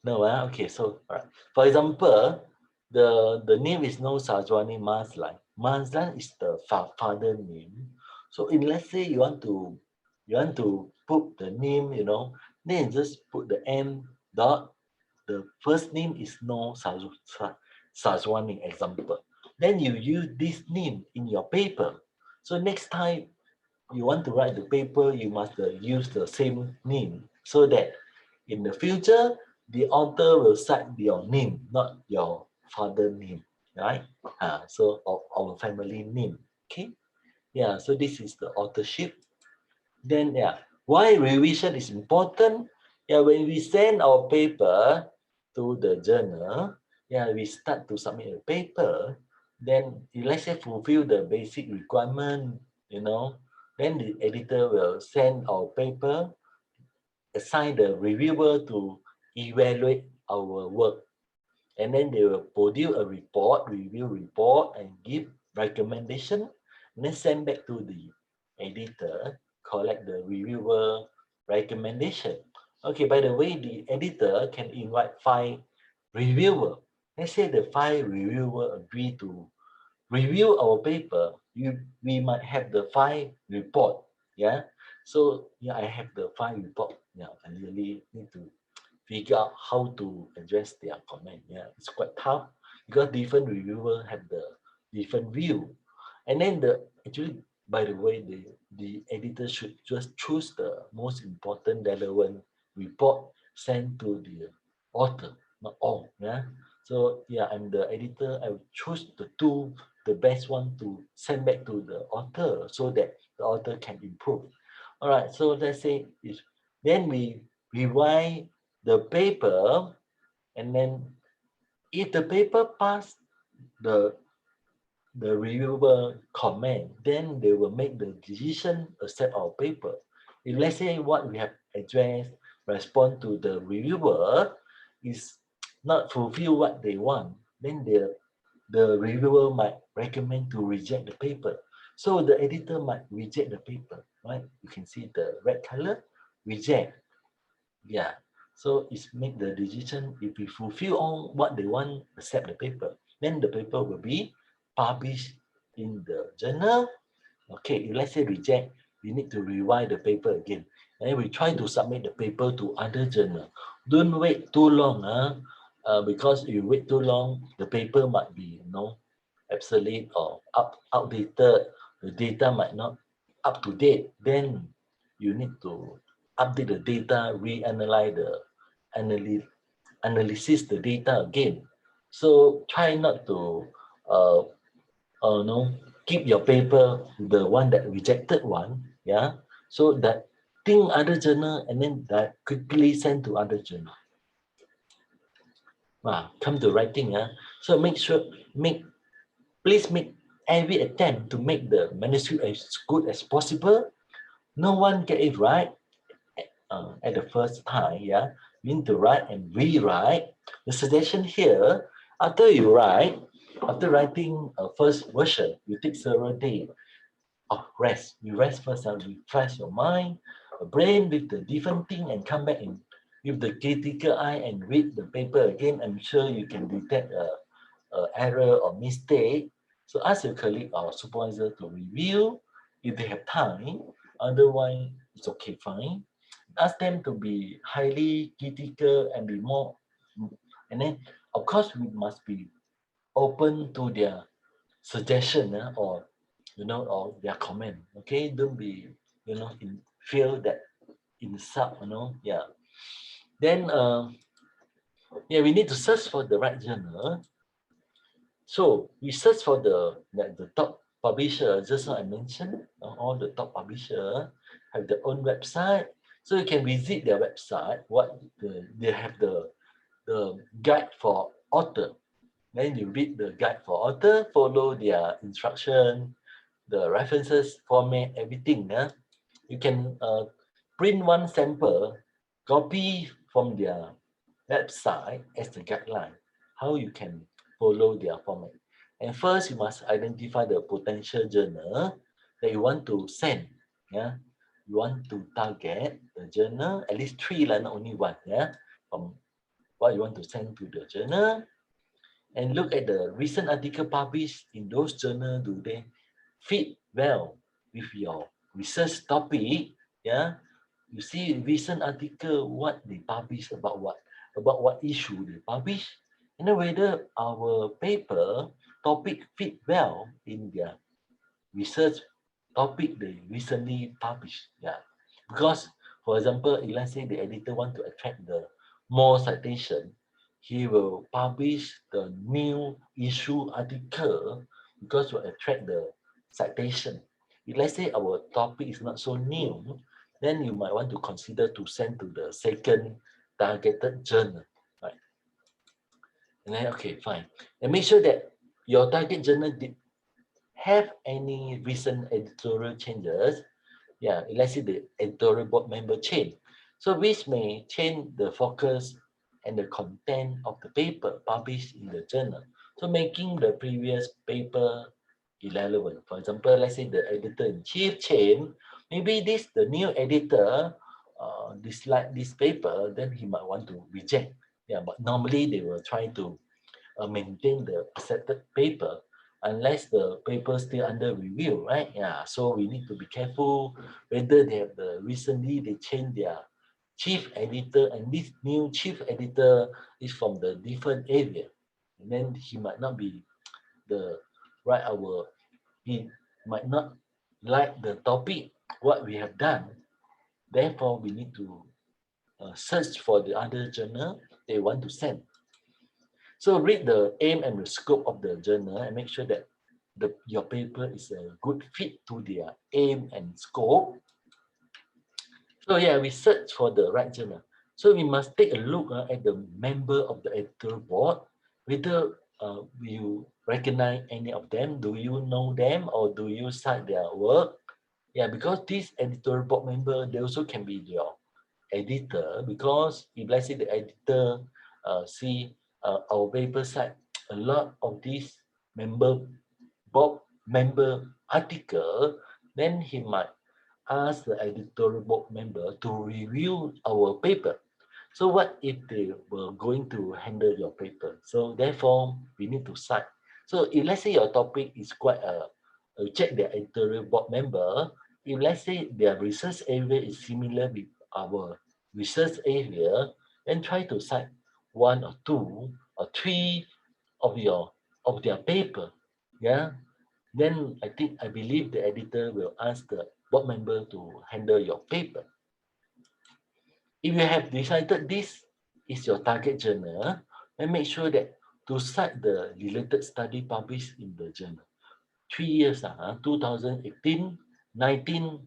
S1: No. Okay. So, all right. For example, the name is no Sajwani Mazlan. Mazlan is the father name. So, in let's say you want to put the name, then just put the M dot. The first name is no Sajwani example. Then you use this name in your paper. So next time you want to write the paper, you must use the same name so that in the future, the author will cite your name, not your father name, right? So our family name, okay? Yeah, so this is the authorship. Then, yeah, why revision is important? Yeah, when we send our paper to the journal, yeah, we start to submit a paper. Then, let's say fulfill the basic requirement, then the editor will send our paper, assign the reviewer to evaluate our work, and then they will produce a review report, and give recommendation, and then send back to the editor, collect the reviewer recommendation. Okay, by the way, the editor can invite 5 reviewer. Let's say the 5 reviewer agree to review our paper, we might have the 5 report. Yeah. So yeah, I have the 5 report. Yeah, I really need to figure out how to address their comment. Yeah, it's quite tough because different reviewer have the different view. And then actually, by the way, the editor should just choose the most important relevant report sent to the author, not all. Yeah. So yeah, I'm the editor. I will choose the best one to send back to the author so that the author can improve. All right. So let's say then we revise the paper, and then if the paper pass the reviewer comment, then they will make the decision accept our paper. If let's say what we have addressed respond to the reviewer is not fulfill what they want, then the reviewer might recommend to reject the paper. So the editor might reject the paper, right? You can see the red color, reject. Yeah. So it's make the decision. If we fulfill all what they want, accept the paper, then the paper will be published in the journal. Okay, if let's say reject, we need to revise the paper again. And we try to submit the paper to other journal. Don't wait too long, because if you wait too long, the paper might be, obsolete or outdated. The data might not up to date. Then you need to update the data, reanalyze the analysis, analysis the data again. So try not to uh, keep your paper the one that rejected one, yeah, so that think other journal and then that quickly send to other journal. Come to writing, so make sure make please make every attempt to make the manuscript as good as possible. No one get it right at the first time. Yeah, you need to write and rewrite. The suggestion here, after you write, after writing a first version, you take several days of rest. You rest first and refresh your mind, brain with the different thing, and come back in with the critical eye and read the paper again. I'm sure you can detect a error or mistake. So ask your colleague or supervisor to review if they have time. Otherwise, it's okay, fine. Ask them to be highly critical and be more. And then, of course, we must be open to their suggestion or or their comment. Okay, don't be in feel that insult. Yeah. Then yeah, we need to search for the right journal. So we search for the top publisher. Just now I mentioned all the top publisher have their own website, so you can visit their website. They have the guide for author. Then you read the guide for author, follow their instruction, the references, format, everything. You can print one sample, copy from their website as the guideline, how you can follow their format. And first, you must identify the potential journal that you want to send. Yeah, you want to target the journal, at least three, not only one. Yeah, from what you want to send to the journal, and look at the recent article published in those journals. Do they fit well with your research topic? Yeah, you see recent article, what they publish about what issue they publish, and then whether our paper topic fit well in their research topic they recently published. Yeah, because for example, if let's say the editor want to attract the more citation, he will publish the new issue article because will attract the citation. If let's say our topic is not so new, then you might want to consider to send to the second targeted journal, right? And then okay, fine, and make sure that your target journal did have any recent editorial changes. Yeah, let's say the editorial board member change. So which may change the focus and the content of the paper published in the journal. So making the previous paper irrelevant. For example, let's say the editor-in-chief change, maybe the new editor dislike this paper, then he might want to reject. Yeah, but normally they will try to maintain the accepted paper unless the paper still under review, right? Yeah, so we need to be careful whether they have recently they changed their chief editor, and this new chief editor is from the different area, and then he might not be the right our he might not like the topic what we have done. Therefore, we need to search for the other journal they want to send. So read the aim and the scope of the journal and make sure that your paper is a good fit to their aim and scope. So yeah, we search for the right journal. So we must take a look at the member of the editorial board, whether you recognize any of them, do you know them, or do you cite their work? Yeah, because these editorial board member, they also can be your editor, because if let's say the editor see our paper site a lot of these member board member article, then he might ask the editorial board member to review our paper. So what if they were going to handle your paper? So therefore, we need to cite. So if let's say your topic is quite check the editorial board member. If let's say their research area is similar with our research area, then try to cite one or two or three of their paper. Yeah. Then I believe the editor will ask the board member to handle your paper. If you have decided this is your target journal, then make sure that to cite the related study published in the journal. 3 years, 2018, 19,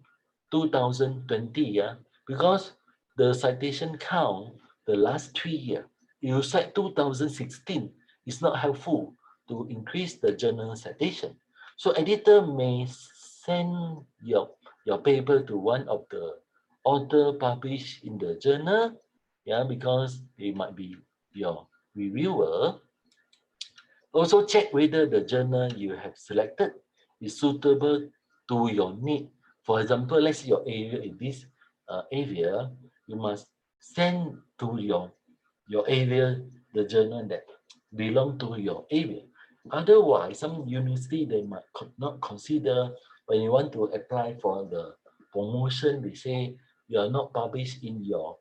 S1: 2020, yeah, because the citation count the last 3 years. You cite 2016, it's not helpful to increase the journal citation. So editor may send your paper to one of the author published in the journal, yeah, because they might be your reviewer. Also check whether the journal you have selected is suitable to your need. For example, let's say your area in this area, you must send to your area the journal that belong to your area. Otherwise, some university they might not consider when you want to apply for the promotion. They say you are not published in your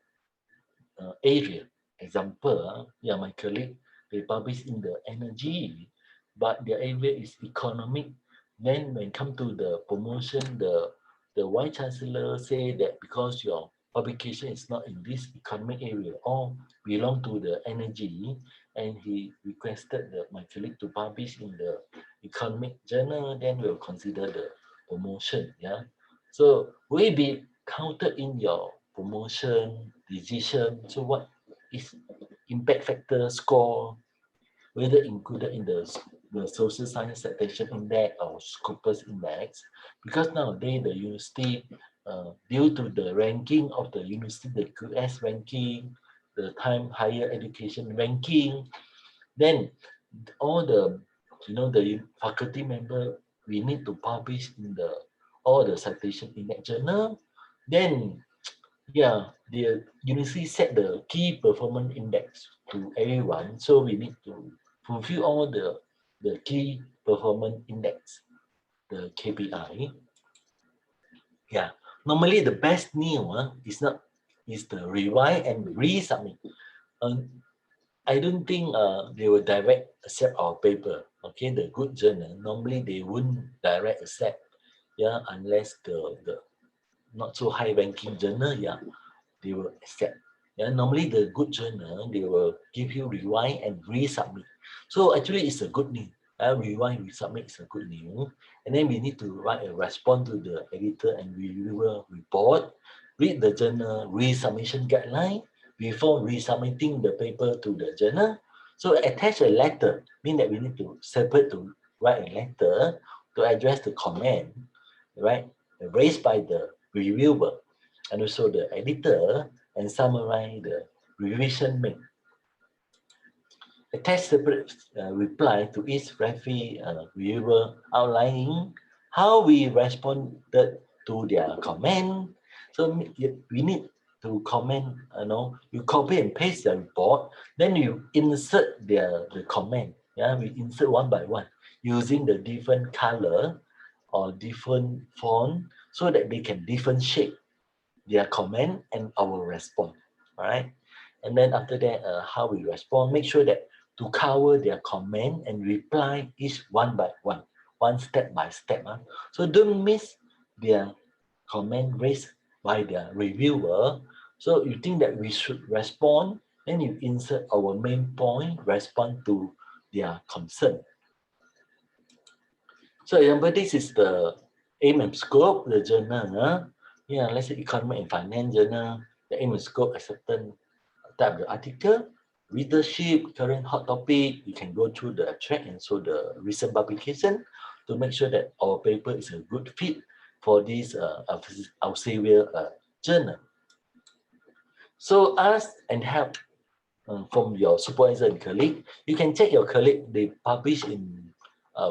S1: area. Example, yeah, my colleague, they publish in the energy, but their area is economic. Then when come to the promotion, the vice chancellor say that because your publication is not in this economic area or belong to the energy, and he requested my colleague to publish in the economic journal, then we'll consider the promotion. Yeah, so will it be counted in your promotion decision? So what is impact factor score, whether included in the social science citation index or Scopus index? Because nowadays the university, due to the ranking of the university, the QS ranking, the time higher education ranking, then all the faculty member, we need to publish in the all the citation in that journal. Then yeah, the university set the key performance index to everyone, so we need to fulfill all the key performance index, the KPI. Yeah, normally the best new is the revise and resubmit. um, I don't think they will direct accept our paper. Okay, the good journal normally they wouldn't direct accept, yeah, unless the not so high ranking journal, yeah, they will accept. Yeah, normally the good journal they will give you rewind and resubmit. So actually it's a good news. Rewind, resubmit is a good news. And then we need to write a response to the editor and reviewer report, read the journal resubmission guideline before resubmitting the paper to the journal. So attach a letter, mean that we need to separate to write a letter to address the comment, right, raised by the reviewer and also the editor, and summarize the revision made. Attach separate reply to each referee reviewer outlining how we responded to their comment. So we need to comment, you copy and paste the report, then you insert the comment. Yeah, we insert one by one using the different color or different font so that they can differentiate their comment and our response. All right. And then after that, how we respond, make sure that to cover their comment and reply each one by one step by step. So don't miss their comment raised by their reviewer. So you think that we should respond, then you insert our main point, respond to their concern. So example, this is the aim and scope, the journal. Yeah, let's say economic and finance journal, the aim and scope, a certain type of the article, readership, current hot topic. You can go through the abstract and so the recent publication to make sure that our paper is a good fit for this Elsevier journal. So ask and help from your supervisor and colleague. You can check your colleague, they publish in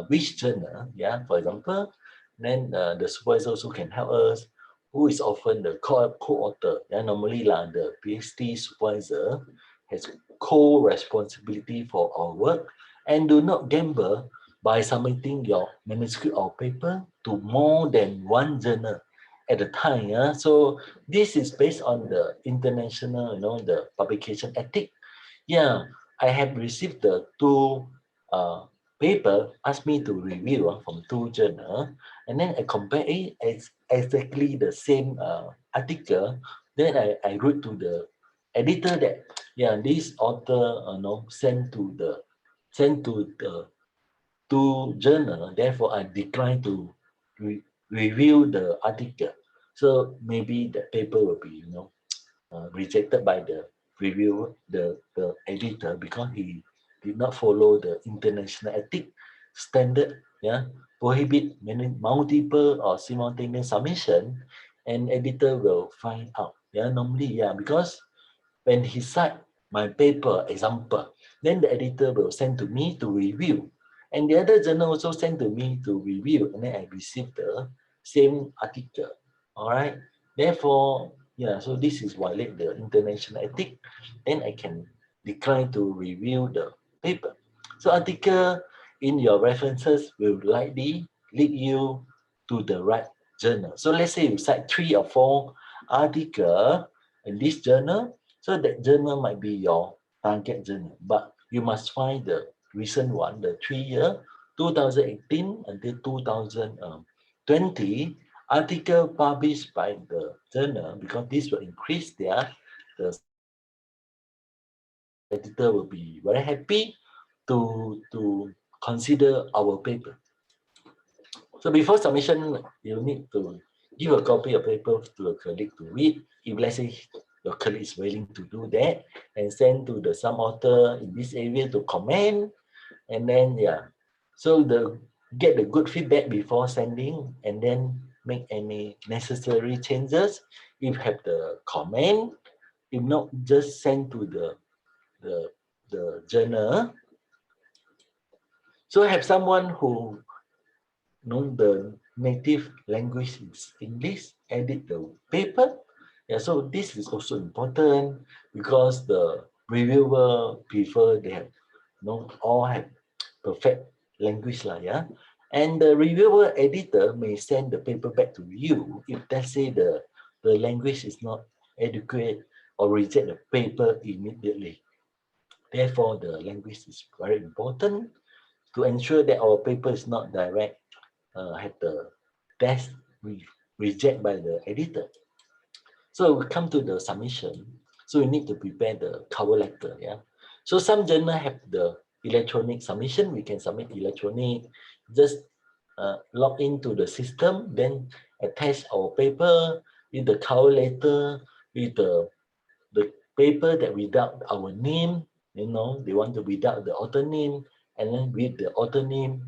S1: which journal, yeah, for example. Then the supervisor also can help us, who is often the co-author. Yeah, normally the PhD supervisor has co-responsibility for our work, and do not gamble by submitting your manuscript or paper to more than one journal at a time. Yeah? So this is based on the international, the publication ethic. Yeah, I have received the two paper, asked me to review from two journal, and then I compare it as exactly the same article. Then I wrote to the editor that yeah, this author sent to the two journal. Therefore, I decline to review the article. So maybe the paper will be rejected by the reviewer, the editor, because he did not follow the international ethic standard, yeah, prohibit many multiple or simultaneous submission, and editor will find out. Yeah, normally, yeah, because when he cite my paper example, then the editor will send to me to review. And the other journal also send to me to review, and then I receive the same article. All right. Therefore, yeah, so this is violate the international ethic. Then I can decline to review the paper. So article in your references will likely lead you to the right journal. So let's say you cite 3 or 4 article in this journal, so that journal might be your target journal, but you must find the recent one, the 3 year, 2018 until 2020 article published by the journal, because this will increase the submission chances, and the editor will be very happy to consider our paper. So before submission, you need to give a copy of paper to a colleague to read. If let's say your colleague is willing to do that, and send to the some author in this area to comment, and then yeah, so the get the good feedback before sending, and then make any necessary changes if have the comment. If not, just send to the the journal. So have someone who know the native language is English, edit the paper. Yeah, so this is also important because the reviewer prefer they have all have perfect language lah, yeah. And the reviewer editor may send the paper back to you if let's say the language is not adequate, or reject the paper immediately. Therefore, the language is very important to ensure that our paper is not direct had the test reject by the editor. So we come to the submission. So we need to prepare the cover letter. Yeah. So some journal have the electronic submission. We can submit electronic. Just log into the system, then attach our paper with the cover letter, with the paper that without our name, they want to without the author name, and then with the author name,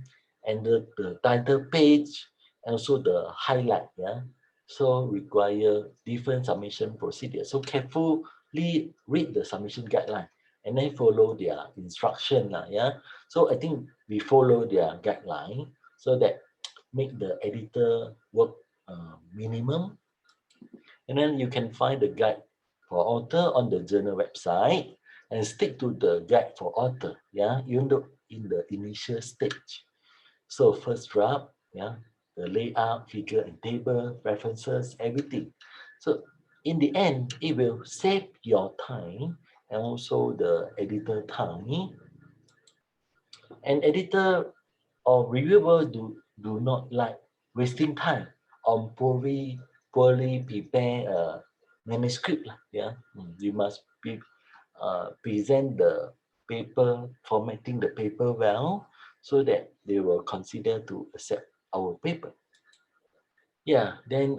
S1: and the title page, and also the highlight, yeah. So require different submission procedure. So carefully read the submission guideline, and then follow their instruction, yeah. So I think we follow their guideline, so that make the editor work minimum. And then you can find the guide for author on the journal website, and stick to the guide for author, yeah, even though in the initial stage. So first draft, yeah, the layout, figure and table, references, everything. So in the end, it will save your time and also the editor time. And editor or reviewer do not like wasting time on poorly prepare manuscript lah. Yeah. You must present the paper, formatting the paper well, so that they will consider to accept our paper. Yeah, then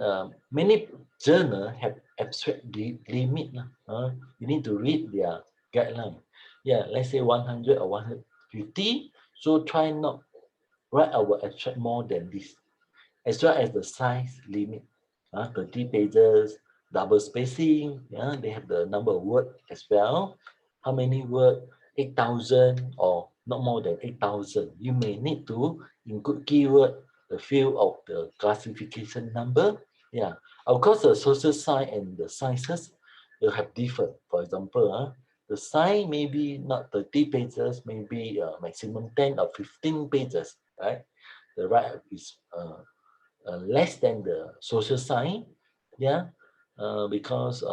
S1: many journal have abstract limit lah. You need to read their guideline. Yeah, let's say 100 or 150. So try not write our abstract more than this, as well as the size limit. 30 pages, double spacing. Yeah, they have the number of word as well. How many word? 8,000 or not more than 8,000. You may need to include keyword, the field of the classification number. Yeah, of course, the social sign and the sizes will have different. For example, the sign maybe not 30 pages, maybe maximum 10 or 15 pages, right? The right is less than the social sign, yeah, because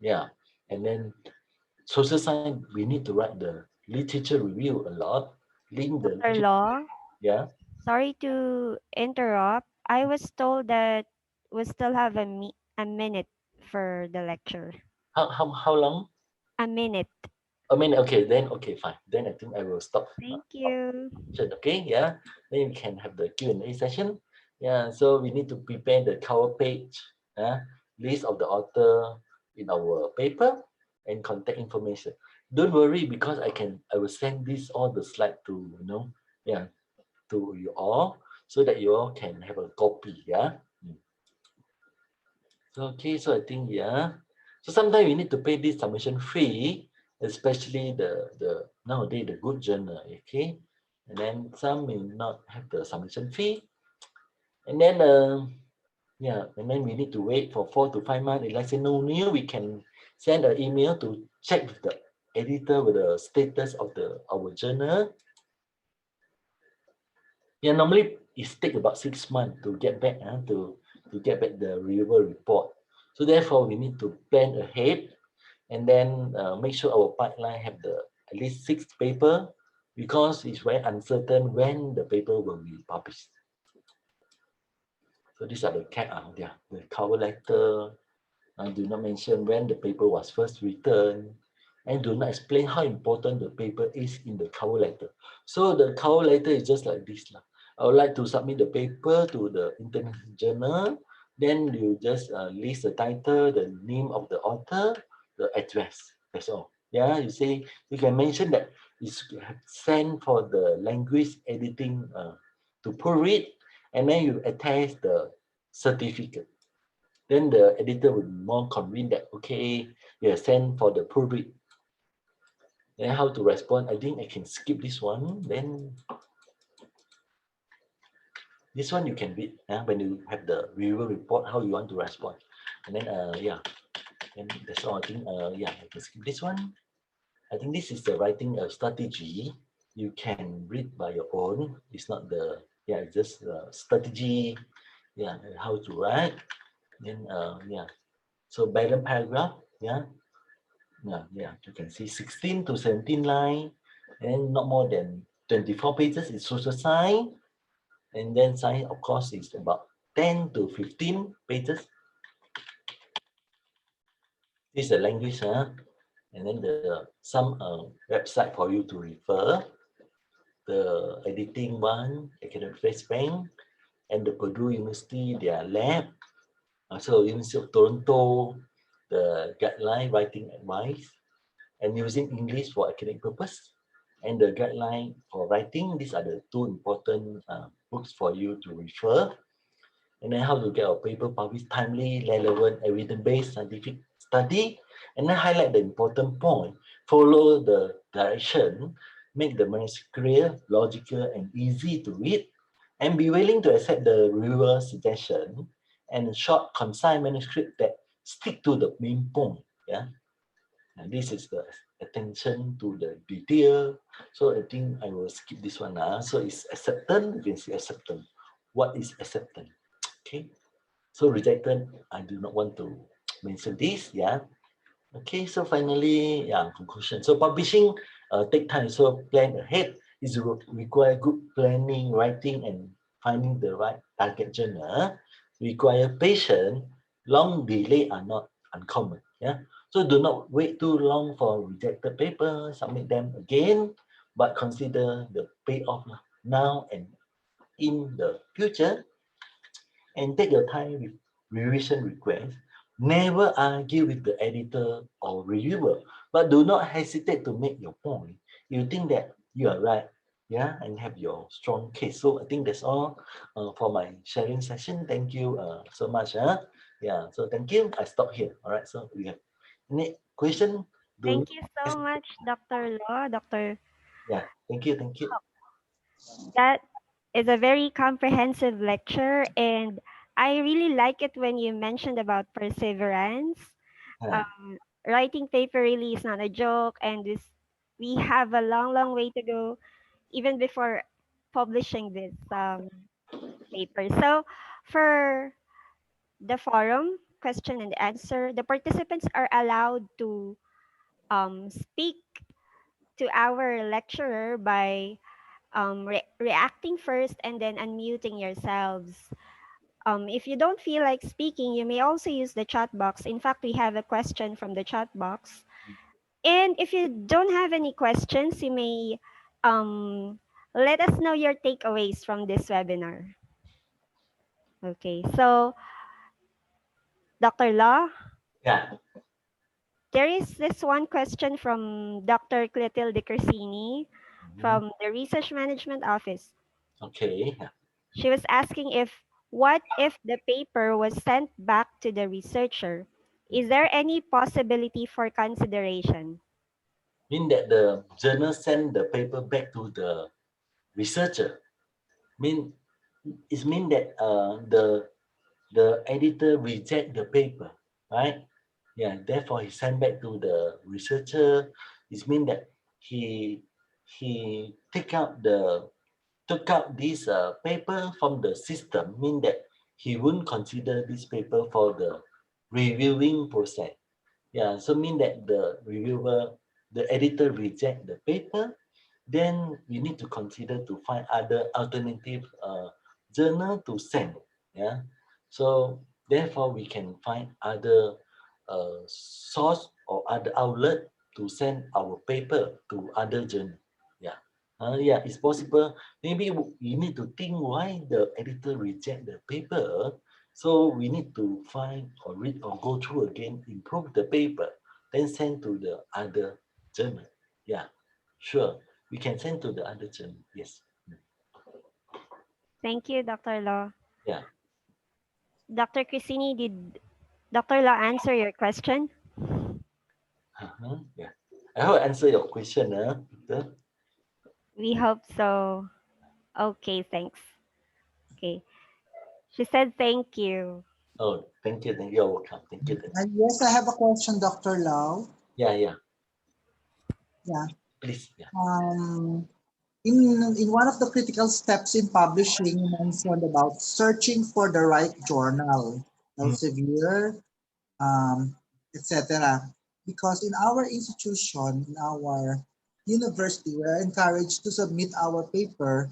S1: yeah, and then social sign we need to write the literature review a lot, link the
S2: Dr. Law,
S1: yeah.
S2: sorry to interrupt. I was told that we still have a minute for the lecture.
S1: How long?
S2: A minute.
S1: I mean, okay, then okay, fine. Then I think I will stop.
S2: Thank you.
S1: Okay, yeah. Then we can have the Q&A session. Yeah, so we need to prepare the cover page, list of the author in our paper, and contact information. Don't worry, because I will send this all the slide to yeah, to you all. so that you all can have a copy. Yeah. So, okay, so I think, yeah. So sometimes you need to pay this submission fee, especially the nowadays the good journal, okay? And then some may not have the submission fee. And then yeah, and then we need to wait for 4 to 5 months. If let's say no new, we can send an email to check with the editor with the status of our journal. Yeah, normally it take about 6 months to get back to get back the reviewer report. So therefore, we need to plan ahead and then make sure our pipeline have the at least 6 paper because it's very uncertain when the paper will be published. So these are the cover letter. Do not mention when the paper was first written and do not explain how important the paper is in the cover letter. So the cover letter is just like this. I would like to submit the paper to the international journal. Then you just list the title, the name of the author, the address. That's all. Yeah, you say you can mention that it's sent for the language editing to proofread, and then you attach the certificate. Then the editor will be more convinced that okay, you send for the proofread. Then how to respond? I think I can skip this one. Then this one you can read when you have the review report how you want to respond. And then yeah, and that's all. I think yeah, I can skip this one. I think this is the writing strategy. You can read by your own. It's not the yeah, it's just strategy. Yeah, how to write. Then yeah, so balance paragraph. Yeah, yeah, you can see 16 to 17 line and not more than 24 pages is social science. And then science, of course, is about 10 to 15 pages. This is the language, and then some website for you to refer. The editing one, academic face bank, and the Purdue University, their lab. So University of Toronto, the guideline writing advice, and using English for academic purpose, and the guideline for writing. These are the two important books for you to refer. And then how to get a paper published timely, relevant, evidence-based scientific study, and then highlight the important point, follow the direction, make the manuscript clear, logical, and easy to read, and be willing to accept the reviewer's suggestion, and short, concise manuscript that stick to the main point. Yeah. And this is the attention to the detail. So I think I will skip this one. So it's acceptance. You can see acceptance. What is acceptance? Okay. So rejected, I do not want to mention this. Yeah. Okay. So finally, yeah, conclusion. So publishing take time. So plan ahead is require good planning, writing, and finding the right target journal. Require patience. Long delay are not uncommon. Yeah. So do not wait too long for rejected paper. Submit them again, but consider the payoff now and in the future, and take your time with revision requests. Never argue with the editor or reviewer, but do not hesitate to make your point. You think that you are right, yeah, and have your strong case. So I think that's all for my sharing session. Thank you so much. Yeah, so thank you. I stop here. All right, so we have any question? Do
S2: Thank you so much, Dr. Law, Dr.
S1: yeah, thank you, thank you.
S2: That is a very comprehensive lecture, and I really like it when you mentioned about perseverance.
S1: Uh,
S2: Um, Writing paper really is not a joke, and we have a long, long way to go even before publishing this paper. So, for the forum question and answer, the participants are allowed to speak to our lecturer by reacting first and then unmuting yourselves. If you don't feel like speaking, you may also use the chat box. In fact, we have a question from the chat box. And if you don't have any questions, you may let us know your takeaways from this webinar. Okay, so Dr. Law,
S1: yeah.
S2: there is this one question from Dr. Clotilde Corsini
S1: Mhm.
S2: from the Research Management Office.
S1: Okay.
S2: She was asking if what if the paper was sent back to the researcher? Is there any possibility for consideration?
S1: Mean that the journal send the paper back to the researcher. Mean it mean that the editor reject the paper, right? Yeah, therefore he sent back to the researcher. It means that he he took out this paper from the system, mean that he wouldn't consider this paper for the reviewing process. Yeah, so mean that the editor reject the paper, then we need to consider to find other alternative journal to send. Yeah, so therefore we can find other source or other outlet to send our paper to other journal. Yeah, yeah, it's possible. Maybe we need to think why the editor reject the paper. So we need to find or read or go through again, improve the paper, then send to the other journal. Yeah, sure. We can send to the other journal. Yes.
S2: Thank you, Dr. Law.
S1: Yeah.
S2: Dr. Christine, did Dr. Law answer your question?
S1: Yeah. I hope I answer your question, Peter.
S2: We hope so. Okay, thanks. Okay. She said thank you.
S1: Oh, thank you. Thank you. You're welcome. Thank you.
S4: Yes, I have a question, Dr. Lau.
S1: Yeah, yeah.
S4: Yeah.
S1: Please. Yeah.
S4: Um, in one of the critical steps in publishing, you mentioned about searching for the right journal,
S1: Mm,
S4: Elsevier, etc. Because in our institution, in our university, we are encouraged to submit our paper